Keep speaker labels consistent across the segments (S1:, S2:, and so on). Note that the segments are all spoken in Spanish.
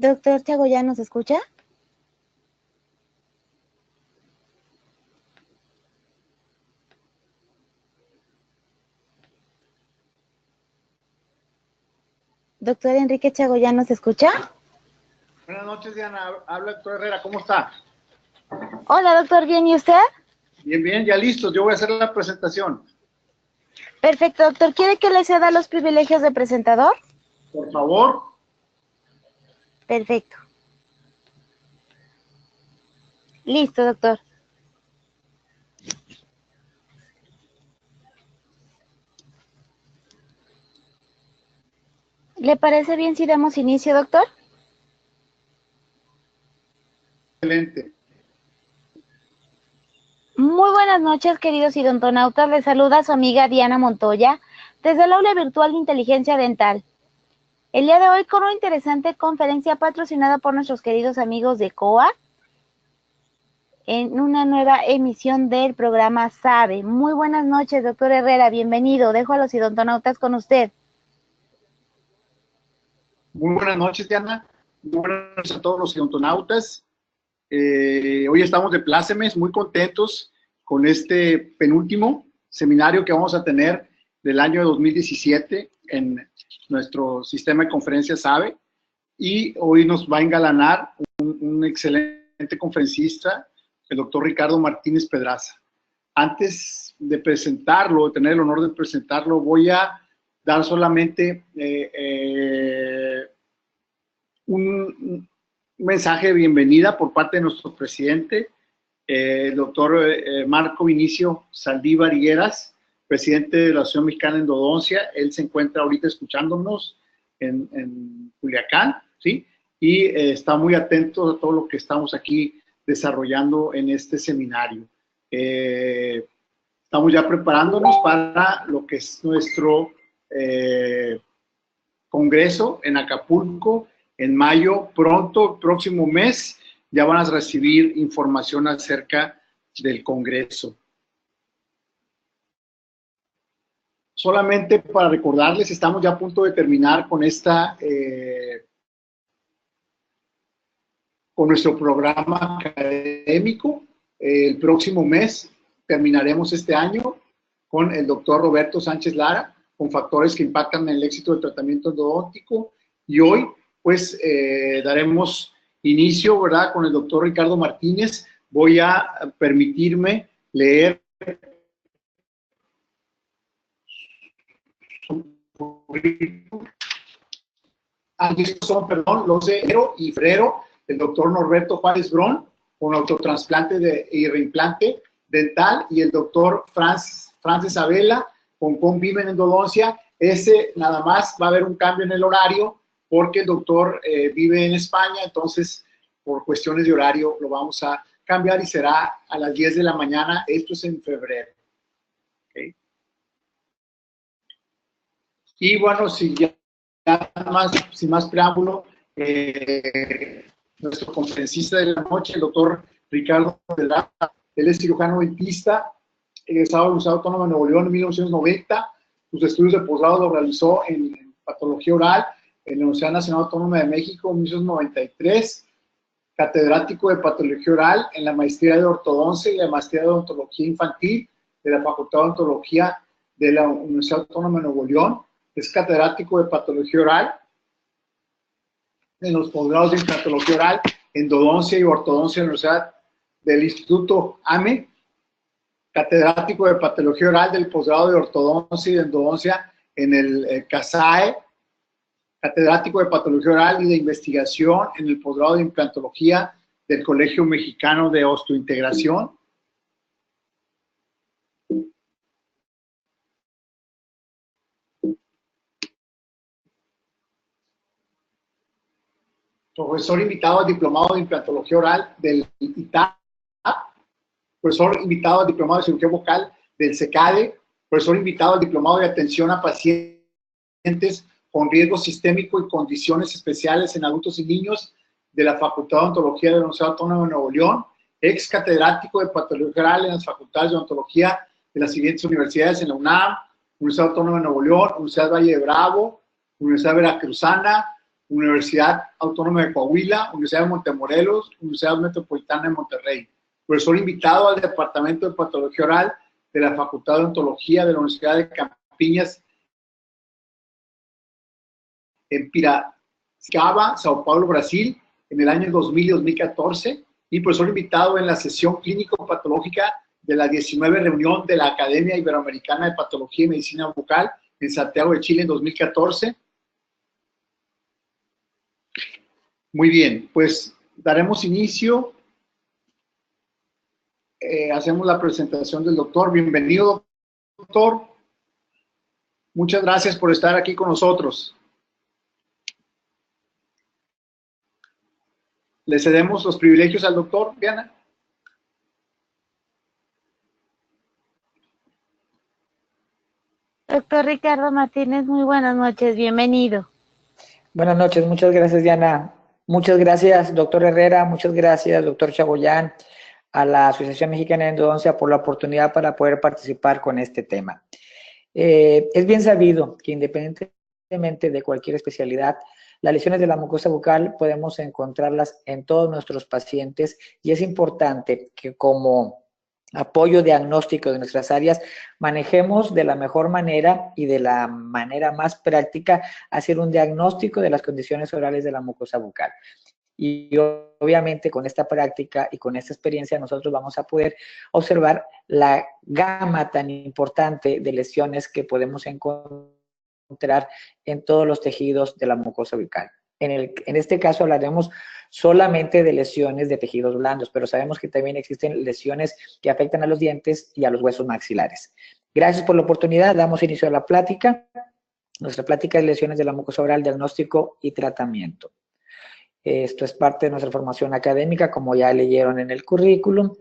S1: Doctor Thiago, ¿ya nos escucha? Doctor Enrique Chagoyán, ¿nos escucha?
S2: Buenas noches, Diana. Habla doctor Herrera. ¿Cómo está?
S1: Hola, doctor. ¿Bien? ¿Y usted?
S2: Bien, bien. Ya listos. Yo voy a hacer la presentación.
S1: Perfecto, doctor. ¿Quiere que le ceda los privilegios de presentador?
S2: Por favor.
S1: Perfecto. Listo, doctor. ¿Le parece bien si damos inicio, doctor?
S2: Excelente.
S1: Muy buenas noches, queridos idontonautas. Les saluda su amiga Diana Montoya desde el aula virtual de inteligencia dental. El día de hoy con una interesante conferencia patrocinada por nuestros queridos amigos de COA en una nueva emisión del programa SABE. Muy buenas noches, doctor Herrera. Bienvenido. Dejo a los idontonautas con usted.
S2: Muy buenas noches, Diana. Muy buenas noches a todos los odontonautas. Hoy estamos de plácemes, muy contentos con este penúltimo seminario que vamos a tener del año 2017 en nuestro sistema de conferencias SABE. Y hoy nos va a engalanar un excelente conferencista, el doctor Ricardo Martínez Pedraza. Antes de presentarlo, de tener el honor de presentarlo, voy a dar solamente un mensaje de bienvenida por parte de nuestro presidente, el doctor Marco Vinicio Saldívar Higueras, presidente de la Asociación Mexicana de Endodoncia. Él se encuentra ahorita escuchándonos en Culiacán, ¿sí? Y está muy atento a todo lo que estamos aquí desarrollando en este seminario. Estamos ya preparándonos para lo que es nuestro congreso en Acapulco en mayo. Pronto, próximo mes, ya van a recibir información acerca del congreso. Solamente para recordarles, estamos ya a punto de terminar con con nuestro programa académico. El próximo mes terminaremos este año con el doctor Roberto Sánchez Lara, con factores que impactan en el éxito del tratamiento endodóntico. Y hoy, pues, daremos inicio, ¿verdad?, con el doctor Ricardo Martínez. Voy a permitirme leer estos son, perdón, los de enero y febrero, el doctor Norberto Juárez Brón, con autotrasplante y reimplante dental, y el doctor Francis Abela, con Conviven Endodoncia. Ese nada más va a haber un cambio en el horario, porque el doctor vive en España, entonces por cuestiones de horario lo vamos a cambiar y será a las 10 de la mañana. Esto es en febrero. ¿Okay? Y bueno, sin más preámbulo, nuestro conferencista de la noche, el doctor Ricardo Pedraza, él es cirujano dentista, egresado de la Universidad Autónoma de Nuevo León en 1990. Sus estudios de posgrado los realizó en patología oral en la Universidad Nacional Autónoma de México en 1993. Catedrático de patología oral en la maestría de ortodoncia y la maestría de odontología infantil de la Facultad de Odontología de la Universidad Autónoma de Nuevo León. Es catedrático de patología oral en los posgrados de implantología oral, endodoncia y ortodoncia en la Universidad del Instituto AME. Catedrático de patología oral del posgrado de ortodoncia y de endodoncia en el CASAE. Catedrático de patología oral y de investigación en el posgrado de implantología del Colegio Mexicano de Osteointegración. Profesor invitado al diplomado de implantología oral del ITA, profesor invitado al diplomado de cirugía vocal del SECADE, profesor invitado al diplomado de atención a pacientes con riesgo sistémico y condiciones especiales en adultos y niños de la Facultad de Odontología de la Universidad Autónoma de Nuevo León, ex catedrático de patología oral en las facultades de odontología de las siguientes universidades: en la UNAM, Universidad Autónoma de Nuevo León, Universidad Valle de Bravo, Universidad Veracruzana, Universidad Autónoma de Coahuila, Universidad de Montemorelos, Universidad Metropolitana de Monterrey. Profesor invitado al Departamento de Patología Oral de la Facultad de Odontología de la Universidad de Campiñas en Piracicaba, Sao Paulo, Brasil, en el año 2000 y 2014, y profesor invitado en la sesión clínico-patológica de la 19 reunión de la Academia Iberoamericana de Patología y Medicina Bucal en Santiago de Chile en 2014. Muy bien, pues daremos inicio. Hacemos la presentación del doctor. Bienvenido, doctor. Muchas gracias por estar aquí con nosotros. Le cedemos los privilegios al doctor, Diana.
S1: Doctor Ricardo Martínez, muy buenas noches, bienvenido.
S3: Buenas noches, muchas gracias, Diana. Muchas gracias, doctor Herrera, muchas gracias, doctor Chagoyán, a la Asociación Mexicana de Endodoncia por la oportunidad para poder participar con este tema. Es bien sabido que independientemente de cualquier especialidad, las lesiones de la mucosa bucal podemos encontrarlas en todos nuestros pacientes y es importante que como apoyo diagnóstico de nuestras áreas manejemos de la mejor manera y de la manera más práctica hacer un diagnóstico de las condiciones orales de la mucosa bucal. Y obviamente con esta práctica y con esta experiencia nosotros vamos a poder observar la gama tan importante de lesiones que podemos encontrar en todos los tejidos de la mucosa bucal. En este caso hablaremos solamente de lesiones de tejidos blandos, pero sabemos que también existen lesiones que afectan a los dientes y a los huesos maxilares. Gracias por la oportunidad, damos inicio a la plática. Nuestra plática de lesiones de la mucosa oral, diagnóstico y tratamiento. Esto es parte de nuestra formación académica, como ya leyeron en el currículum.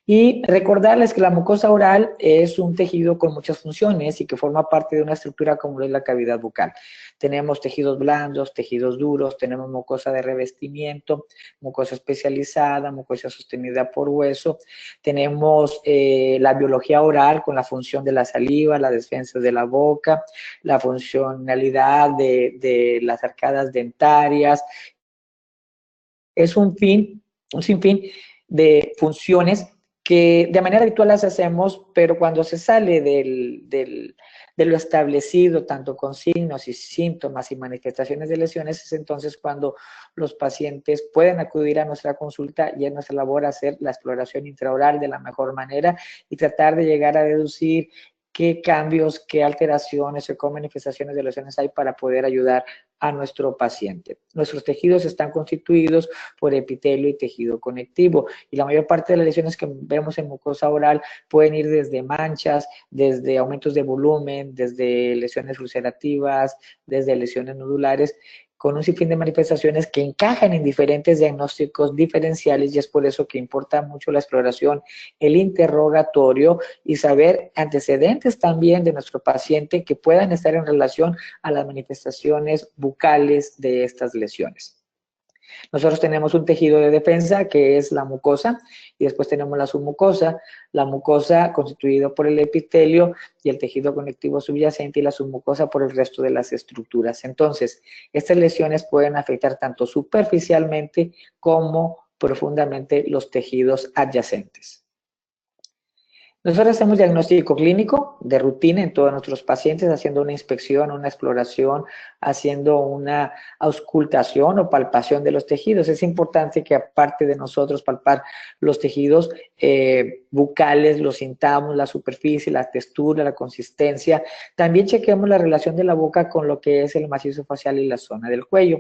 S3: Y recordarles que la mucosa oral es un tejido con muchas funciones y que forma parte de una estructura como es la cavidad bucal. Tenemos tejidos blandos, tejidos duros, tenemos mucosa de revestimiento, mucosa especializada, mucosa sostenida por hueso. Tenemos la biología oral con la función de la saliva, la defensa de la boca, la funcionalidad de las arcadas dentarias. Es un sinfín de funciones que de manera habitual las hacemos, pero cuando se sale de lo establecido, tanto con signos y síntomas y manifestaciones de lesiones, es entonces cuando los pacientes pueden acudir a nuestra consulta y es nuestra labor hacer la exploración intraoral de la mejor manera y tratar de llegar a deducir qué cambios, qué alteraciones o qué manifestaciones de lesiones hay para poder ayudar a nuestro paciente. Nuestros tejidos están constituidos por epitelio y tejido conectivo y la mayor parte de las lesiones que vemos en mucosa oral pueden ir desde manchas, desde aumentos de volumen, desde lesiones ulcerativas, desde lesiones nodulares, con un sinfín de manifestaciones que encajan en diferentes diagnósticos diferenciales y es por eso que importa mucho la exploración, el interrogatorio y saber antecedentes también de nuestro paciente que puedan estar en relación a las manifestaciones bucales de estas lesiones. Nosotros tenemos un tejido de defensa que es la mucosa y después tenemos la mucosa constituida por el epitelio y el tejido conectivo subyacente y la submucosa por el resto de las estructuras. Entonces, estas lesiones pueden afectar tanto superficialmente como profundamente los tejidos adyacentes. Nosotros hacemos diagnóstico clínico de rutina en todos nuestros pacientes, haciendo una inspección, una exploración, haciendo una auscultación o palpación de los tejidos. Es importante que aparte de nosotros palpar los tejidos bucales, los sintamos, la superficie, la textura, la consistencia, también chequemos la relación de la boca con lo que es el macizo facial y la zona del cuello.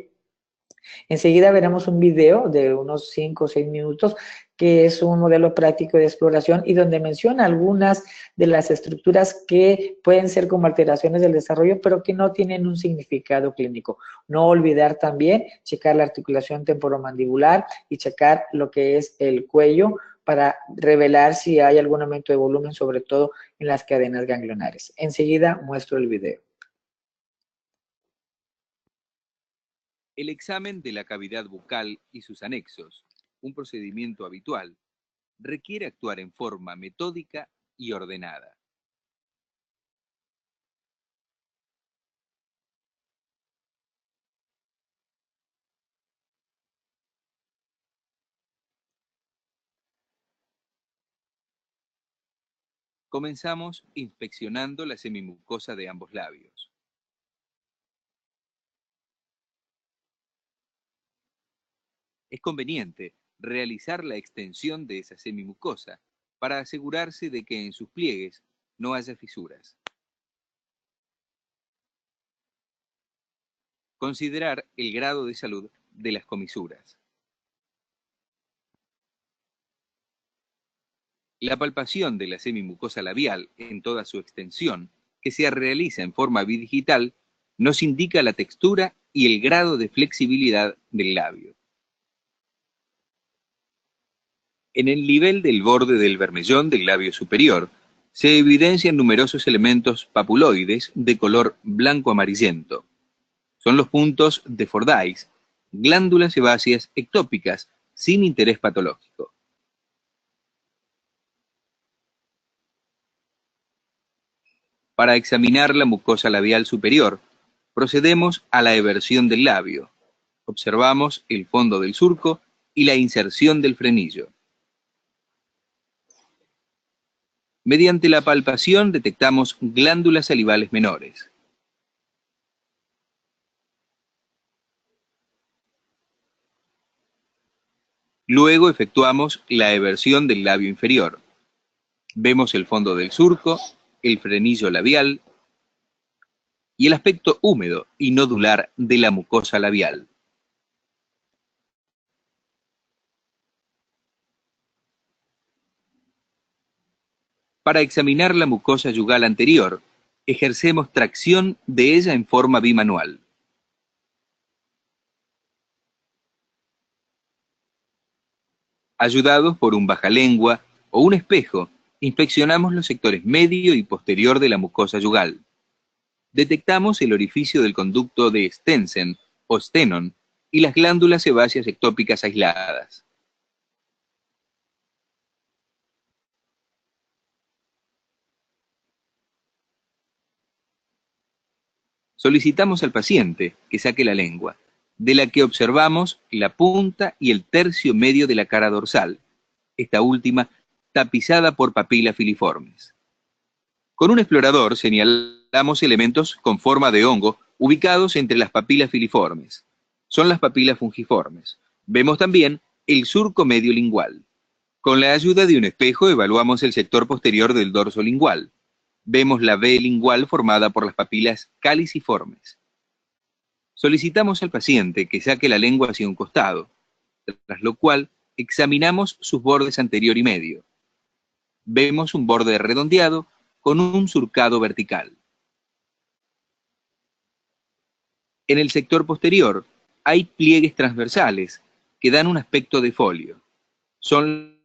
S3: Enseguida veremos un video de unos 5 o 6 minutos que es un modelo práctico de exploración y donde menciona algunas de las estructuras que pueden ser como alteraciones del desarrollo, pero que no tienen un significado clínico. No olvidar también checar la articulación temporomandibular y checar lo que es el cuello para revelar si hay algún aumento de volumen, sobre todo en las cadenas ganglionares. Enseguida muestro el video.
S4: El examen de la cavidad bucal y sus anexos, un procedimiento habitual, requiere actuar en forma metódica y ordenada. Comenzamos inspeccionando la semimucosa de ambos labios. Es conveniente realizar la extensión de esa semimucosa para asegurarse de que en sus pliegues no haya fisuras. Considerar el grado de salud de las comisuras. La palpación de la semimucosa labial en toda su extensión, que se realiza en forma bidigital, nos indica la textura y el grado de flexibilidad del labio. En el nivel del borde del bermellón del labio superior, se evidencian numerosos elementos papuloides de color blanco-amarillento. Son los puntos de Fordyce, glándulas sebáceas ectópicas sin interés patológico. Para examinar la mucosa labial superior, procedemos a la eversión del labio. Observamos el fondo del surco y la inserción del frenillo. Mediante la palpación detectamos glándulas salivales menores. Luego efectuamos la eversión del labio inferior. Vemos el fondo del surco, el frenillo labial y el aspecto húmedo y nodular de la mucosa labial. Para examinar la mucosa yugal anterior, ejercemos tracción de ella en forma bimanual. Ayudados por un bajalengua o un espejo, inspeccionamos los sectores medio y posterior de la mucosa yugal. Detectamos el orificio del conducto de Stensen o Stenon y las glándulas sebáceas ectópicas aisladas. Solicitamos al paciente que saque la lengua, de la que observamos la punta y el tercio medio de la cara dorsal, esta última tapizada por papilas filiformes. Con un explorador señalamos elementos con forma de hongo ubicados entre las papilas filiformes. Son las papilas fungiformes. Vemos también el surco medio lingual. Con la ayuda de un espejo evaluamos el sector posterior del dorso lingual. Vemos la V lingual formada por las papilas caliciformes. Solicitamos al paciente que saque la lengua hacia un costado, tras lo cual examinamos sus bordes anterior y medio. Vemos un borde redondeado con un surcado vertical. En el sector posterior hay pliegues transversales que dan un aspecto de folio. Son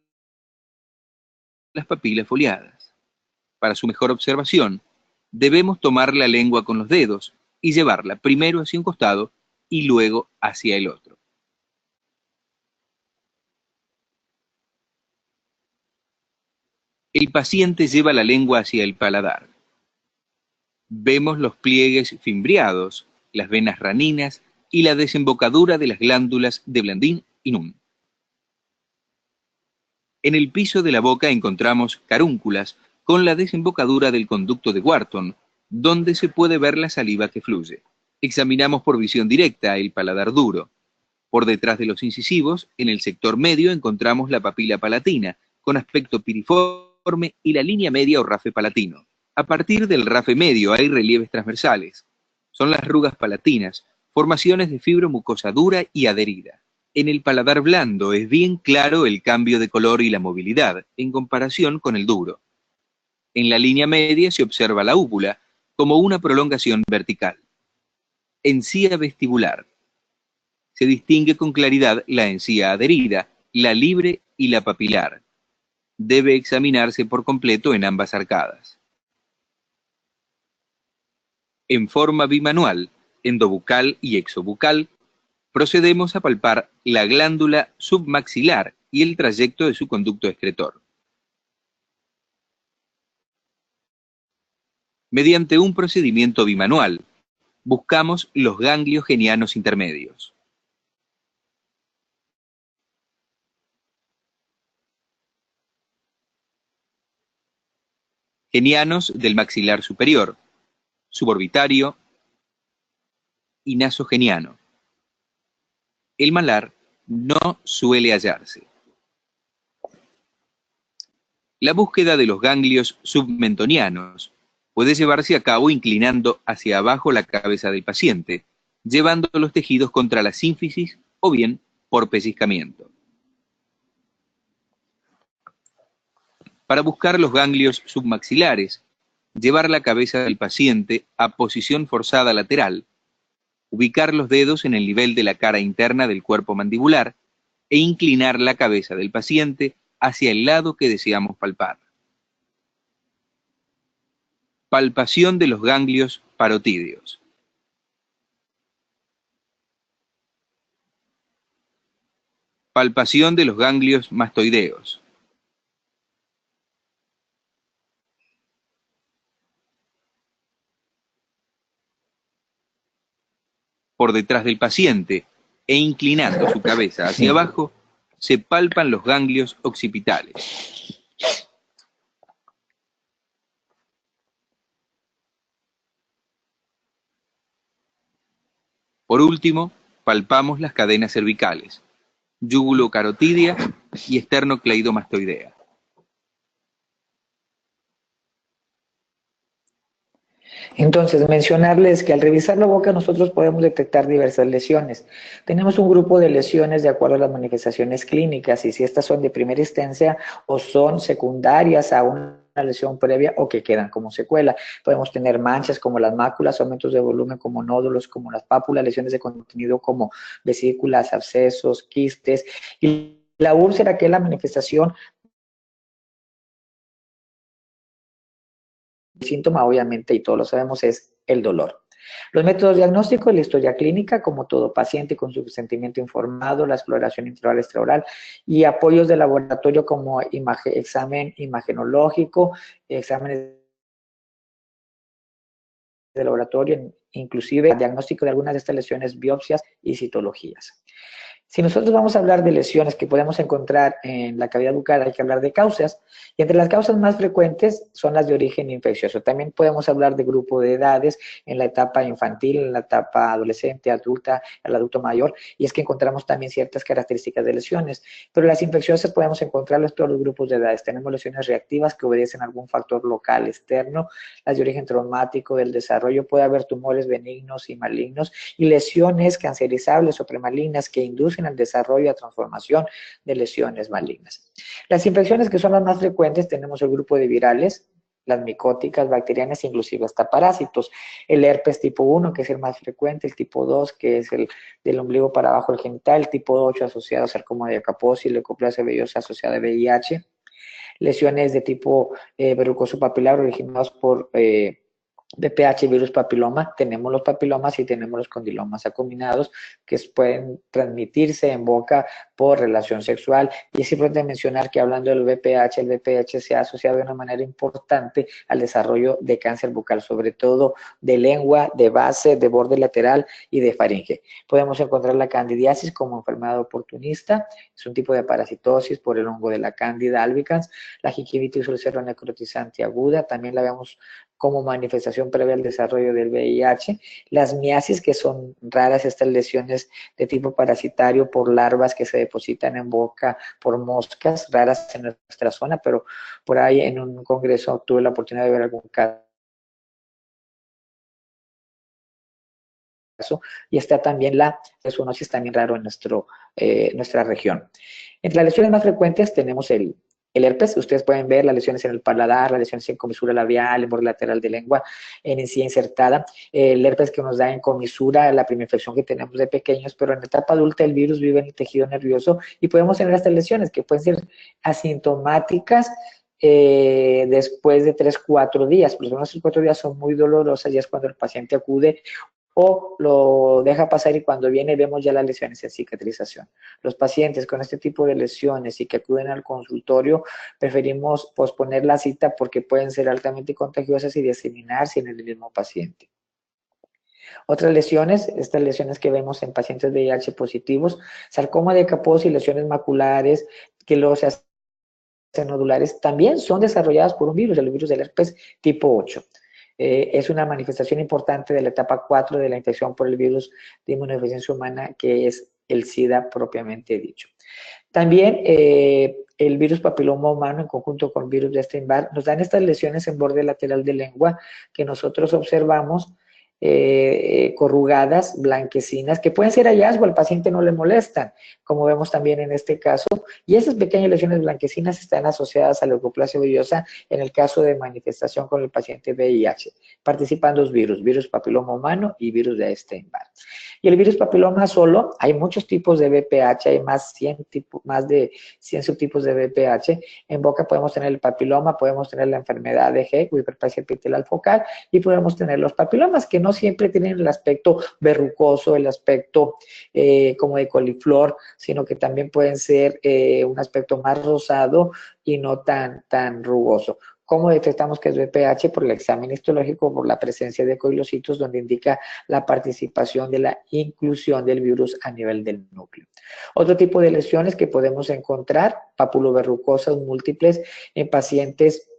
S4: las papilas foliadas. Para su mejor observación, debemos tomar la lengua con los dedos y llevarla primero hacia un costado y luego hacia el otro. El paciente lleva la lengua hacia el paladar. Vemos los pliegues fimbriados, las venas raninas y la desembocadura de las glándulas de Blandín y Nunn. En el piso de la boca encontramos carúnculas con la desembocadura del conducto de Wharton, donde se puede ver la saliva que fluye. Examinamos por visión directa el paladar duro. Por detrás de los incisivos, en el sector medio, encontramos la papila palatina, con aspecto piriforme y la línea media o rafe palatino. A partir del rafe medio hay relieves transversales. Son las rugas palatinas, formaciones de fibromucosa dura y adherida. En el paladar blando es bien claro el cambio de color y la movilidad, en comparación con el duro. En la línea media se observa la úvula como una prolongación vertical. Encía vestibular. Se distingue con claridad la encía adherida, la libre y la papilar. Debe examinarse por completo en ambas arcadas. En forma bimanual, endobucal y exobucal, procedemos a palpar la glándula submaxilar y el trayecto de su conducto excretor. Mediante un procedimiento bimanual, buscamos los ganglios genianos intermedios. genianos del maxilar superior, suborbitario y nasogeniano. El malar no suele hallarse. La búsqueda de los ganglios submentonianos puede llevarse a cabo inclinando hacia abajo la cabeza del paciente, llevando los tejidos contra la sínfisis o bien por pellizcamiento. Para buscar los ganglios submaxilares, llevar la cabeza del paciente a posición forzada lateral, ubicar los dedos en el nivel de la cara interna del cuerpo mandibular e inclinar la cabeza del paciente hacia el lado que deseamos palpar. Palpación de los ganglios parotídeos. Palpación de los ganglios mastoideos. Por detrás del paciente e inclinando su cabeza hacia abajo, se palpan los ganglios occipitales. Por último, palpamos las cadenas cervicales, yúgulo-carotídea y esternocleidomastoidea.
S3: Entonces, mencionarles que al revisar la boca nosotros podemos detectar diversas lesiones. Tenemos un grupo de lesiones de acuerdo a las manifestaciones clínicas y si estas son de primera instancia o son secundarias a una lesión previa o que quedan como secuela. Podemos tener manchas como las máculas, aumentos de volumen como nódulos, como las pápulas, lesiones de contenido como vesículas, abscesos, quistes. Y la úlcera, que es la manifestación. El síntoma, obviamente, y todos lo sabemos, es el dolor. Los métodos diagnósticos, la historia clínica, como todo paciente con su sentimiento informado, la exploración intraoral, extraoral y apoyos de laboratorio como examen imagenológico, exámenes de laboratorio, inclusive diagnóstico de algunas de estas lesiones, biopsias y citologías. Si nosotros vamos a hablar de lesiones que podemos encontrar en la cavidad bucal, hay que hablar de causas, y entre las causas más frecuentes son las de origen infeccioso. También podemos hablar de grupo de edades en la etapa infantil, en la etapa adolescente, adulta, el adulto mayor, y es que encontramos también ciertas características de lesiones, pero las infecciosas podemos encontrarlas en todos los grupos de edades. Tenemos lesiones reactivas que obedecen a algún factor local externo, las de origen traumático del desarrollo, puede haber tumores benignos y malignos, y lesiones cancerizables o premalignas que inducen al desarrollo y a transformación de lesiones malignas. Las infecciones que son las más frecuentes, tenemos el grupo de virales, las micóticas, bacterianas, inclusive hasta parásitos. El herpes tipo 1, que es el más frecuente, el tipo 2, que es el del ombligo para abajo del genital, el tipo 8 asociado a sarcoma de Kaposi, leucoplasia vellosa asociada a VIH, lesiones de tipo verrucoso papilar originados por VPH, virus papiloma. Tenemos los papilomas y tenemos los condilomas acuminados que pueden transmitirse en boca por relación sexual. Y es importante mencionar que hablando del VPH, el VPH se ha asociado de una manera importante al desarrollo de cáncer bucal, sobre todo de lengua, de base, de borde lateral y de faringe. Podemos encontrar la candidiasis como enfermedad oportunista, es un tipo de parasitosis por el hongo de la Candida albicans. La gingivitis ulceronecrotizante aguda, también la vemos como manifestación previa al desarrollo del VIH, las miasis, que son raras estas lesiones de tipo parasitario por larvas que se depositan en boca por moscas, raras en nuestra zona, pero por ahí en un congreso tuve la oportunidad de ver algún caso. Y está también la zoonosis, también raro en nuestra región. Entre las lesiones más frecuentes tenemos el herpes. Ustedes pueden ver las lesiones en el paladar, las lesiones en comisura labial, en borde lateral de lengua, en encía insertada. El herpes que nos da en comisura, la primera infección que tenemos de pequeños, pero en la etapa adulta el virus vive en el tejido nervioso y podemos tener estas lesiones que pueden ser asintomáticas después de 3-4 días. Los primeros 4 días son muy dolorosas y es cuando el paciente acude o lo deja pasar y cuando viene vemos ya las lesiones en cicatrización. Los pacientes con este tipo de lesiones y que acuden al consultorio, preferimos posponer la cita porque pueden ser altamente contagiosas y diseminarse en el mismo paciente. Otras lesiones, estas lesiones que vemos en pacientes VIH positivos, sarcoma de Kaposi, lesiones maculares, que luego se nodulares también son desarrolladas por un virus, el virus del herpes tipo 8. Es una manifestación importante de la etapa 4 de la infección por el virus de inmunodeficiencia humana, que es el SIDA propiamente dicho. También el virus papiloma humano en conjunto con el virus de Epstein-Barr nos dan estas lesiones en borde lateral de lengua que nosotros observamos corrugadas, blanquecinas, que pueden ser hallazgo, al paciente no le molestan, como vemos también en este caso, y esas pequeñas lesiones blanquecinas están asociadas a la leucoplasia villosa en el caso de manifestación con el paciente VIH. Participan dos virus, virus papiloma humano y virus de Epstein-Barr. Y el virus papiloma solo, hay muchos tipos de VPH, hay más de 100 subtipos de VPH. En boca podemos tener el papiloma, podemos tener la enfermedad de Heg o hiperplasia epitelial focal, y podemos tener los papilomas que no siempre tienen el aspecto verrucoso, el aspecto como de coliflor, sino que también pueden ser un aspecto más rosado y no tan rugoso. ¿Cómo detectamos que es VPH? Por el examen histológico, por la presencia de coilocitos, donde indica la participación de la inclusión del virus a nivel del núcleo. Otro tipo de lesiones que podemos encontrar, papuloverrucosas múltiples en pacientes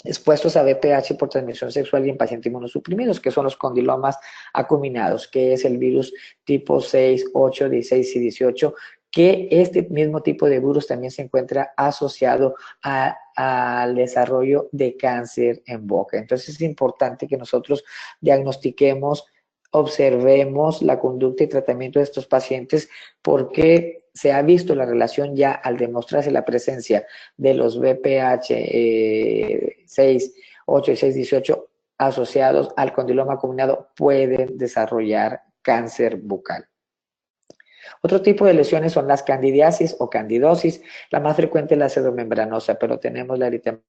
S3: expuestos a VPH por transmisión sexual y en pacientes inmunosuprimidos, que son los condilomas acuminados, que es el virus tipo 6, 8, 16 y 18, que este mismo tipo de virus también se encuentra asociado al desarrollo de cáncer en boca. Entonces es importante que nosotros diagnostiquemos, observemos la conducta y tratamiento de estos pacientes, porque se ha visto la relación ya al demostrarse la presencia de los VPH 6, 8 y 6, 18 asociados al condiloma acuminado, pueden desarrollar cáncer bucal. Otro tipo de lesiones son las candidiasis o candidosis. La más frecuente es la pseudomembranosa, pero tenemos la eritematosa,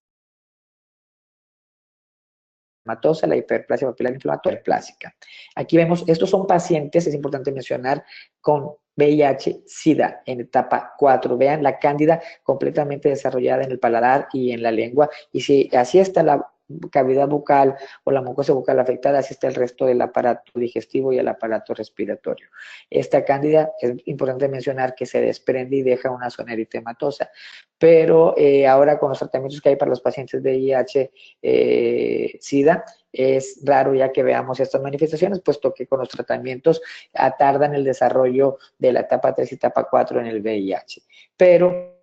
S3: la hiperplasia papilar inflamatoria hiperplásica. Aquí vemos, estos son pacientes, es importante mencionar, con VIH-Sida en etapa 4. Vean la cándida completamente desarrollada en el paladar y en la lengua. Y si así está la cavidad bucal o la mucosa bucal afectada, así está el resto del aparato digestivo y el aparato respiratorio. Esta cándida, es importante mencionar que se desprende y deja una zona eritematosa, pero ahora con los tratamientos que hay para los pacientes de VIH-Sida, es raro ya que veamos estas manifestaciones, puesto que con los tratamientos tardan el desarrollo de la etapa 3 y etapa 4 en el VIH. Pero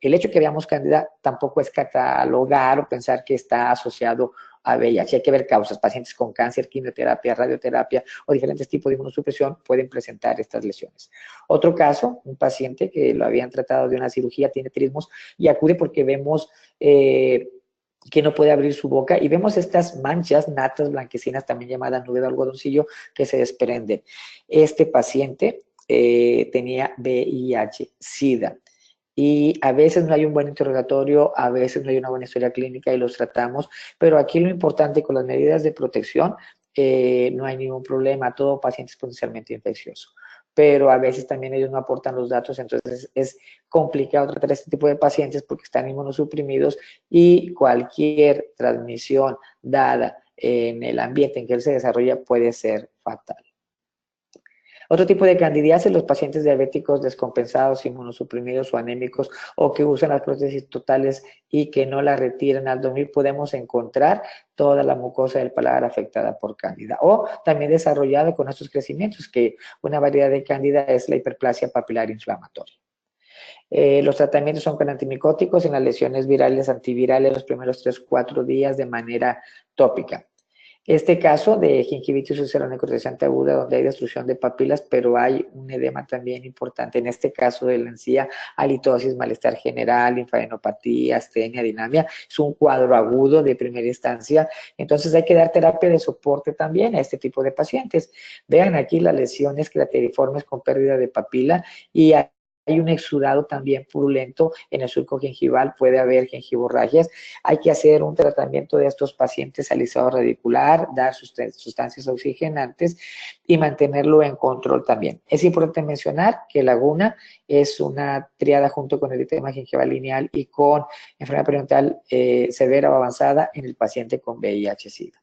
S3: el hecho de que veamos cándida tampoco es catalogar o pensar que está asociado a VIH. Hay que ver causas. Pacientes con cáncer, quimioterapia, radioterapia o diferentes tipos de inmunosupresión pueden presentar estas lesiones. Otro caso, un paciente que lo habían tratado de una cirugía, tiene trismos y acude porque vemos que no puede abrir su boca y vemos estas manchas natas blanquecinas, también llamadas nube de algodoncillo, que se desprenden. Este paciente tenía VIH-Sida. Y a veces no hay un buen interrogatorio, a veces no hay una buena historia clínica y los tratamos, pero aquí lo importante con las medidas de protección, no hay ningún problema, todo paciente es potencialmente infeccioso, pero a veces también ellos no aportan los datos, entonces es complicado tratar este tipo de pacientes porque están inmunosuprimidos y cualquier transmisión dada en el ambiente en que él se desarrolla puede ser fatal. Otro tipo de candidiasis, los pacientes diabéticos descompensados, inmunosuprimidos o anémicos o que usan las prótesis totales y que no la retiran al dormir, podemos encontrar toda la mucosa del paladar afectada por cándida. O también desarrollado con estos crecimientos, que una variedad de cándida es la hiperplasia papilar inflamatoria. Los tratamientos son con antimicóticos en las lesiones virales, antivirales los primeros 3-4 días de manera tópica. Este caso de gingivitis ulcerosa necrotizante aguda, donde hay destrucción de papilas, pero hay un edema también importante. En este caso de la encía, halitosis, malestar general, linfadenopatía, astenia, dinamia. Es un cuadro agudo de primera instancia. Entonces hay que dar terapia de soporte también a este tipo de pacientes. Vean aquí las lesiones crateriformes con pérdida de papila y hay un exudado también purulento en el surco gingival, puede haber gingivorragias. Hay que hacer un tratamiento de estos pacientes alisado radicular, dar sustancias oxigenantes y mantenerlo en control también. Es importante mencionar que Laguna es una triada junto con eritema gingival lineal y con enfermedad periodontal severa o avanzada en el paciente con VIH-Sida.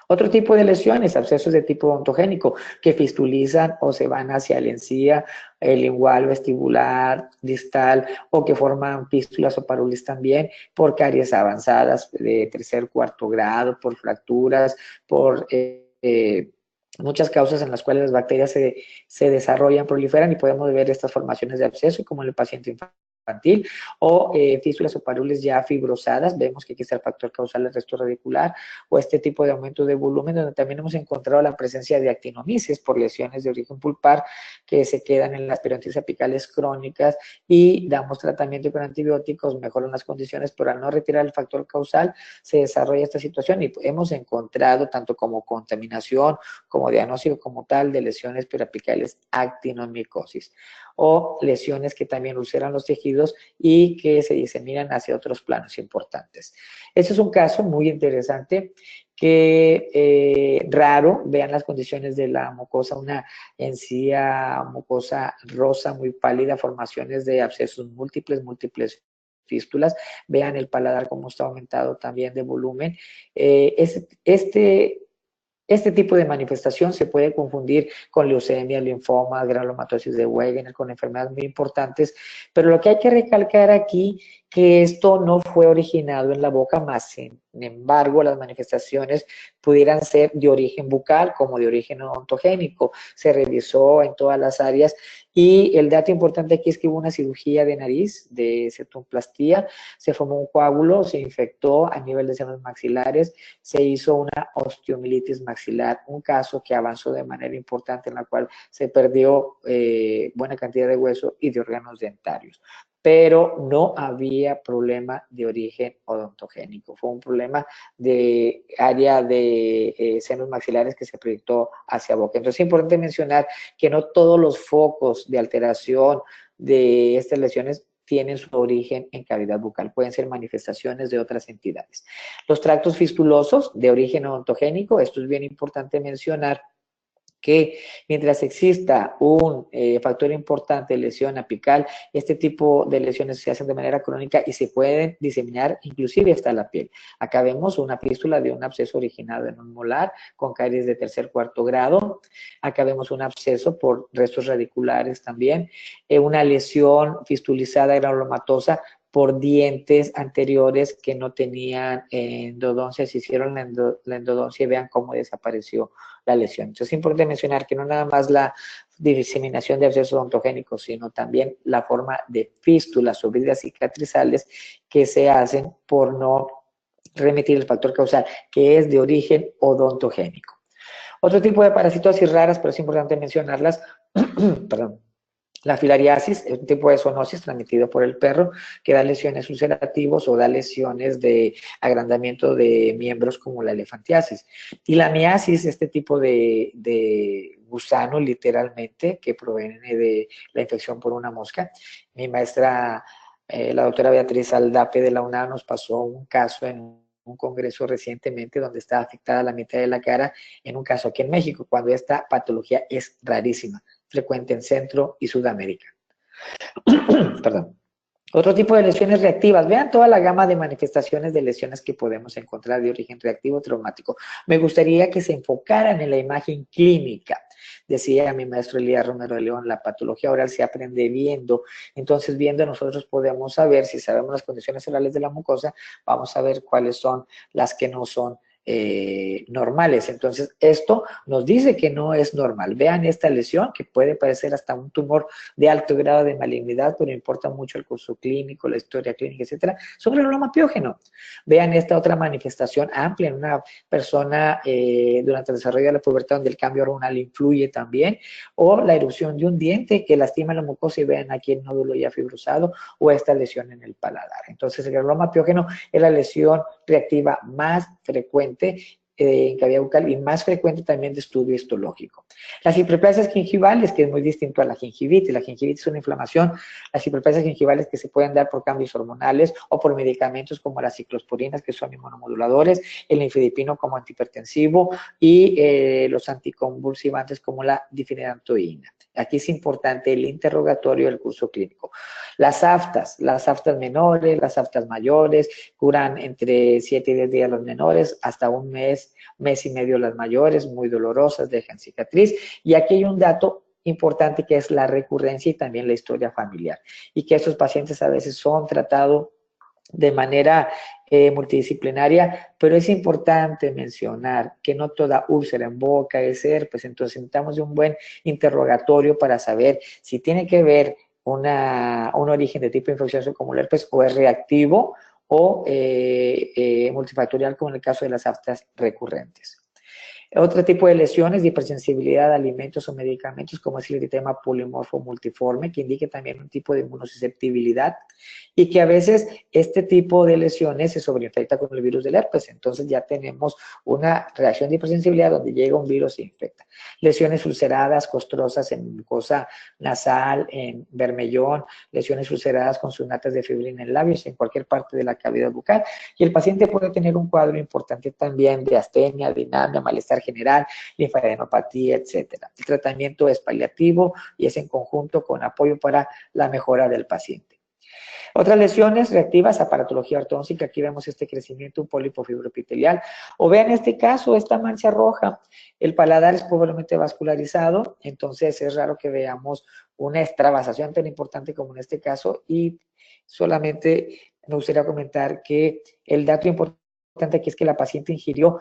S3: Otro tipo de lesiones, abscesos de tipo odontogénico, que fistulizan o se van hacia la encía, el lingual, vestibular, distal, o que forman fístulas o parulis también por caries avanzadas de tercer, cuarto grado, por fracturas, por muchas causas en las cuales las bacterias se desarrollan, proliferan y podemos ver estas formaciones de absceso como en el paciente infantil o fístulas o parules ya fibrosadas. Vemos que aquí está el factor causal del resto radicular o este tipo de aumento de volumen, donde también hemos encontrado la presencia de actinomices por lesiones de origen pulpar que se quedan en las periodontitis apicales crónicas y damos tratamiento con antibióticos, mejoran las condiciones, pero al no retirar el factor causal se desarrolla esta situación y hemos encontrado tanto como contaminación, como diagnóstico como tal de lesiones periapicales actinomicosis o lesiones que también ulceran los tejidos y que se diseminan hacia otros planos importantes. Este es un caso muy interesante que raro, vean las condiciones de la mucosa, una encía mucosa rosa muy pálida, formaciones de abscesos múltiples fístulas, vean el paladar cómo está aumentado también de volumen. Este tipo de manifestación se puede confundir con leucemia, linfoma, granulomatosis de Wegener, con enfermedades muy importantes, pero lo que hay que recalcar aquí que esto no fue originado en la boca, más sin embargo las manifestaciones pudieran ser de origen bucal como de origen odontogénico. Se revisó en todas las áreas y el dato importante aquí es que hubo una cirugía de nariz, de septoplastía, se formó un coágulo, se infectó a nivel de senos maxilares, se hizo una osteomielitis maxilar, un caso que avanzó de manera importante en la cual se perdió buena cantidad de hueso y de órganos dentarios, pero no había problema de origen odontogénico, fue un problema de área de senos maxilares que se proyectó hacia boca. Entonces es importante mencionar que no todos los focos de alteración de estas lesiones tienen su origen en cavidad bucal, pueden ser manifestaciones de otras entidades. Los tractos fistulosos de origen odontogénico, esto es bien importante mencionar, que mientras exista un factor importante de lesión apical, este tipo de lesiones se hacen de manera crónica y se pueden diseminar inclusive hasta la piel. Acá vemos una fístula de un absceso originado en un molar con caries de tercer, cuarto grado. Acá vemos un absceso por restos radiculares también. Una lesión fistulizada granulomatosa por dientes anteriores que no tenían endodoncia, se hicieron la endodoncia y vean cómo desapareció la lesión. Entonces es importante mencionar que no nada más la diseminación de abscesos odontogénicos, sino también la forma de fístulas o bridas cicatrizales que se hacen por no remitir el factor causal, que es de origen odontogénico. Otro tipo de parasitosis raras, pero es importante mencionarlas, perdón. La filariasis es un tipo de zoonosis transmitido por el perro que da lesiones ulcerativas o da lesiones de agrandamiento de miembros como la elefantiasis. Y la miasis, este tipo de gusano literalmente que proviene de la infección por una mosca. Mi maestra, la doctora Beatriz Aldape de la UNAM, nos pasó un caso en un congreso recientemente donde estaba afectada la mitad de la cara en un caso aquí en México, cuando esta patología es rarísima, frecuente en Centro y Sudamérica. Perdón. Otro tipo de lesiones reactivas. Vean toda la gama de manifestaciones de lesiones que podemos encontrar de origen reactivo traumático. Me gustaría que se enfocaran en la imagen clínica. Decía mi maestro Elías Romero de León, la patología oral se aprende viendo. Entonces, viendo nosotros podemos saber, si sabemos las condiciones orales de la mucosa, vamos a ver cuáles son las que no son normales. Entonces, esto nos dice que no es normal. Vean esta lesión que puede parecer hasta un tumor de alto grado de malignidad, pero importa mucho el curso clínico, la historia clínica, etcétera, sobre el granuloma piógeno. Vean esta otra manifestación amplia en una persona durante el desarrollo de la pubertad donde el cambio hormonal influye también, o la erupción de un diente que lastima la mucosa y vean aquí el nódulo ya fibrosado o esta lesión en el paladar. Entonces, el granuloma piógeno es la lesión reactiva más frecuente en cavidad bucal y más frecuente también de estudio histológico. Las hiperplasias gingivales, que es muy distinto a la gingivitis. La gingivitis es una inflamación. Las hiperplasias gingivales que se pueden dar por cambios hormonales o por medicamentos como las ciclosporinas, que son inmunomoduladores, el nifedipino como antihipertensivo y los anticonvulsivantes como la difenidantoína. Aquí es importante el interrogatorio del curso clínico. Las aftas menores, las aftas mayores, curan entre 7 y 10 días los menores, hasta un mes y medio las mayores, muy dolorosas, dejan cicatriz. Y aquí hay un dato importante que es la recurrencia y también la historia familiar. Y que estos pacientes a veces son tratados de manera multidisciplinaria, pero es importante mencionar que no toda úlcera en boca es herpes, entonces necesitamos de un buen interrogatorio para saber si tiene que ver un origen de tipo infeccioso como el herpes o es reactivo o multifactorial como en el caso de las aftas recurrentes. Otro tipo de lesiones de hipersensibilidad a alimentos o medicamentos, como es el eritema polimorfo multiforme, que indica también un tipo de inmunosusceptibilidad y que a veces este tipo de lesiones se sobreinfecta con el virus del herpes. Entonces ya tenemos una reacción de hipersensibilidad donde llega un virus e infecta. Lesiones ulceradas, costrosas en mucosa nasal, en bermellón, lesiones ulceradas con sonatas de fibrina en labios, en cualquier parte de la cavidad bucal. Y el paciente puede tener un cuadro importante también de astenia, dinamia, malestar general, linfadenopatía, etcétera. El tratamiento es paliativo y es en conjunto con apoyo para la mejora del paciente. Otras lesiones reactivas, aparatología ortodóntica, aquí vemos este crecimiento, un pólipo fibroepitelial, o vean este caso, esta mancha roja, el paladar es probablemente vascularizado, entonces es raro que veamos una extravasación tan importante como en este caso, y solamente me gustaría comentar que el dato importante aquí es que la paciente ingirió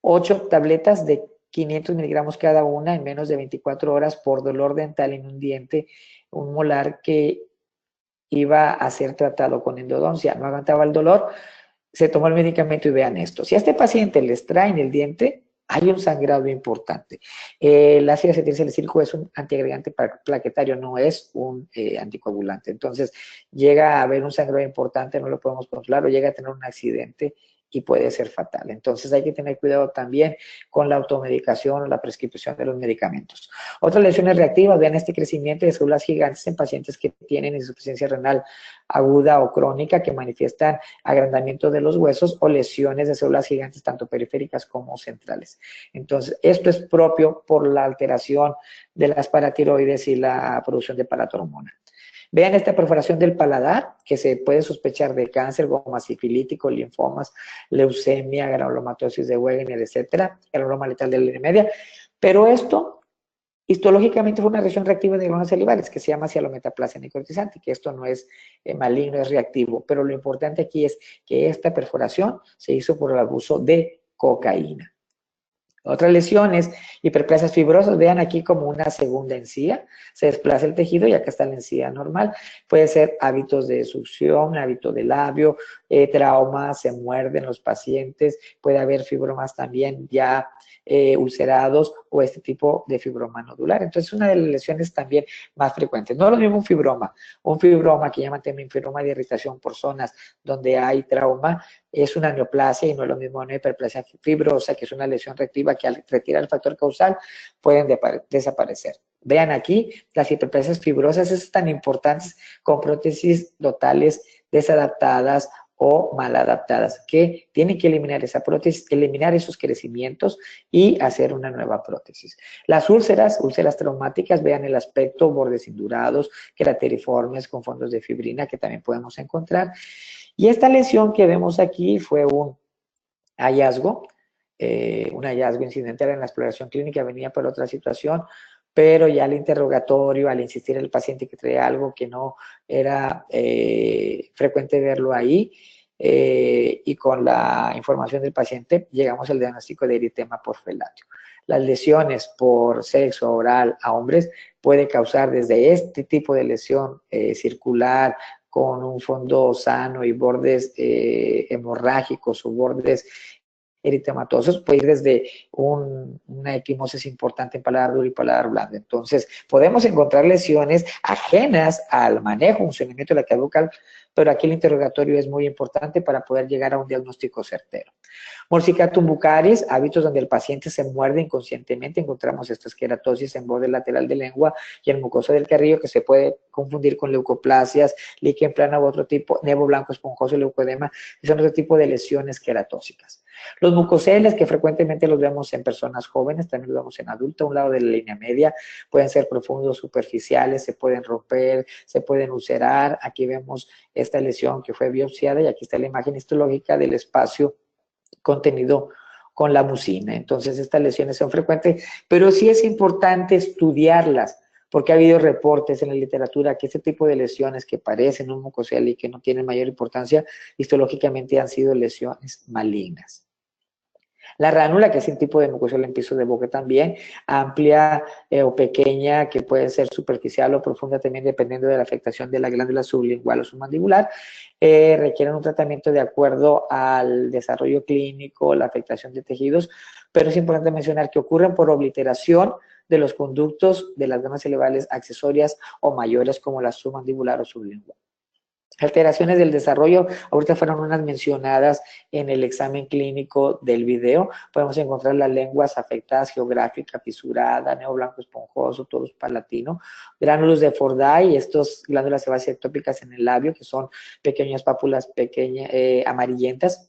S3: 8 tabletas de 500 miligramos cada una en menos de 24 horas por dolor dental en un diente, un molar que iba a ser tratado con endodoncia. No aguantaba el dolor, se tomó el medicamento y vean esto. Si a este paciente le extraen el diente, hay un sangrado importante. El ácido acetilsalicílico es un antiagregante plaquetario, no es un anticoagulante. Entonces, llega a haber un sangrado importante, no lo podemos controlar, o llega a tener un accidente y puede ser fatal. Entonces hay que tener cuidado también con la automedicación o la prescripción de los medicamentos. Otras lesiones reactivas, vean este crecimiento de células gigantes en pacientes que tienen insuficiencia renal aguda o crónica que manifiestan agrandamiento de los huesos o lesiones de células gigantes tanto periféricas como centrales. Entonces, esto es propio por la alteración de las paratiroides y la producción de palatormona. Vean esta perforación del paladar, que se puede sospechar de cáncer, goma sifilítico, linfomas, leucemia, granulomatosis de Wegener, etcétera, granuloma letal de la línea media. Pero esto, histológicamente, fue una reacción reactiva de glánulas salivales, que se llama cialometaplasia necrotizante, que esto no es maligno, es reactivo. Pero lo importante aquí es que esta perforación se hizo por el abuso de cocaína. Otras lesiones, hiperplasias fibrosas, vean aquí como una segunda encía, se desplaza el tejido y acá está la encía normal. Puede ser hábitos de succión, hábito de labio, traumas, se muerden los pacientes, puede haber fibromas también ya ulcerados o este tipo de fibroma nodular. Entonces, una de las lesiones también más frecuentes. No es lo mismo un fibroma que llaman también fibroma de irritación por zonas donde hay trauma, es una neoplasia y no es lo mismo una hiperplasia fibrosa, que es una lesión reactiva que al retirar el factor causal pueden desaparecer. Vean aquí, las hiperplasias fibrosas es tan importantes con prótesis totales desadaptadas o mal adaptadas, que tienen que eliminar esa prótesis, eliminar esos crecimientos y hacer una nueva prótesis. Las úlceras traumáticas, vean el aspecto, bordes indurados, crateriformes con fondos de fibrina que también podemos encontrar. Y esta lesión que vemos aquí fue un hallazgo incidental en la exploración clínica, venía por otra situación, pero ya al interrogatorio, al insistir el paciente que traía algo que no era frecuente verlo ahí, y con la información del paciente llegamos al diagnóstico de eritema por felatio. Las lesiones por sexo oral a hombres puede causar desde este tipo de lesión circular con un fondo sano y bordes hemorrágicos o bordes eritematosos, puede ir desde una equimosis importante en paladar duro y paladar blando. Entonces, podemos encontrar lesiones ajenas al manejo, funcionamiento de la cavidad bucal, pero aquí el interrogatorio es muy importante para poder llegar a un diagnóstico certero. Morsicatum buccaris, hábitos donde el paciente se muerde inconscientemente, encontramos esta esqueratosis en borde lateral de lengua y en mucosa del carrillo que se puede confundir con leucoplasias, líquen plana u otro tipo, nevo blanco esponjoso, leucodema, son otro tipo de lesiones queratóxicas. Los mucoceles, que frecuentemente los vemos en personas jóvenes, también los vemos en adultos, a un lado de la línea media, pueden ser profundos, superficiales, se pueden romper, se pueden ulcerar. Aquí vemos esta lesión que fue biopsiada y aquí está la imagen histológica del espacio contenido con la mucina. Entonces, estas lesiones son frecuentes, pero sí es importante estudiarlas, porque ha habido reportes en la literatura que este tipo de lesiones que parecen un mucocel y que no tienen mayor importancia, histológicamente han sido lesiones malignas. La ránula, que es un tipo de mucosa en piso de boca también, amplia o pequeña, que puede ser superficial o profunda también dependiendo de la afectación de la glándula sublingual o submandibular, requieren un tratamiento de acuerdo al desarrollo clínico, la afectación de tejidos, pero es importante mencionar que ocurren por obliteración de los conductos de las venas cerebrales accesorias o mayores como la submandibular o sublingual. Alteraciones del desarrollo, ahorita fueron unas mencionadas en el examen clínico del video. Podemos encontrar las lenguas afectadas, geográfica, fisurada, neo blanco esponjoso, torus palatino, gránulos de Fordyce, estos glándulas sebáceas ectópicas en el labio, que son pequeñas pápulas pequeñas, amarillentas.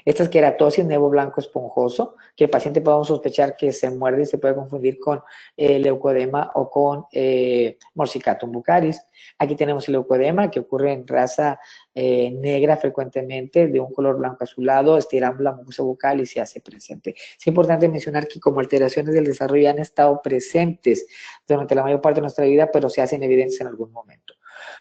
S3: Esta es queratosis, nevo blanco esponjoso, que el paciente podemos sospechar que se muerde y se puede confundir con leucodema o con morsicatum buccaris. Aquí tenemos el leucodema, que ocurre en raza negra frecuentemente, de un color blanco azulado, estiramos la mucosa bucal y se hace presente. Es importante mencionar que como alteraciones del desarrollo han estado presentes durante la mayor parte de nuestra vida, pero se hacen evidentes en algún momento.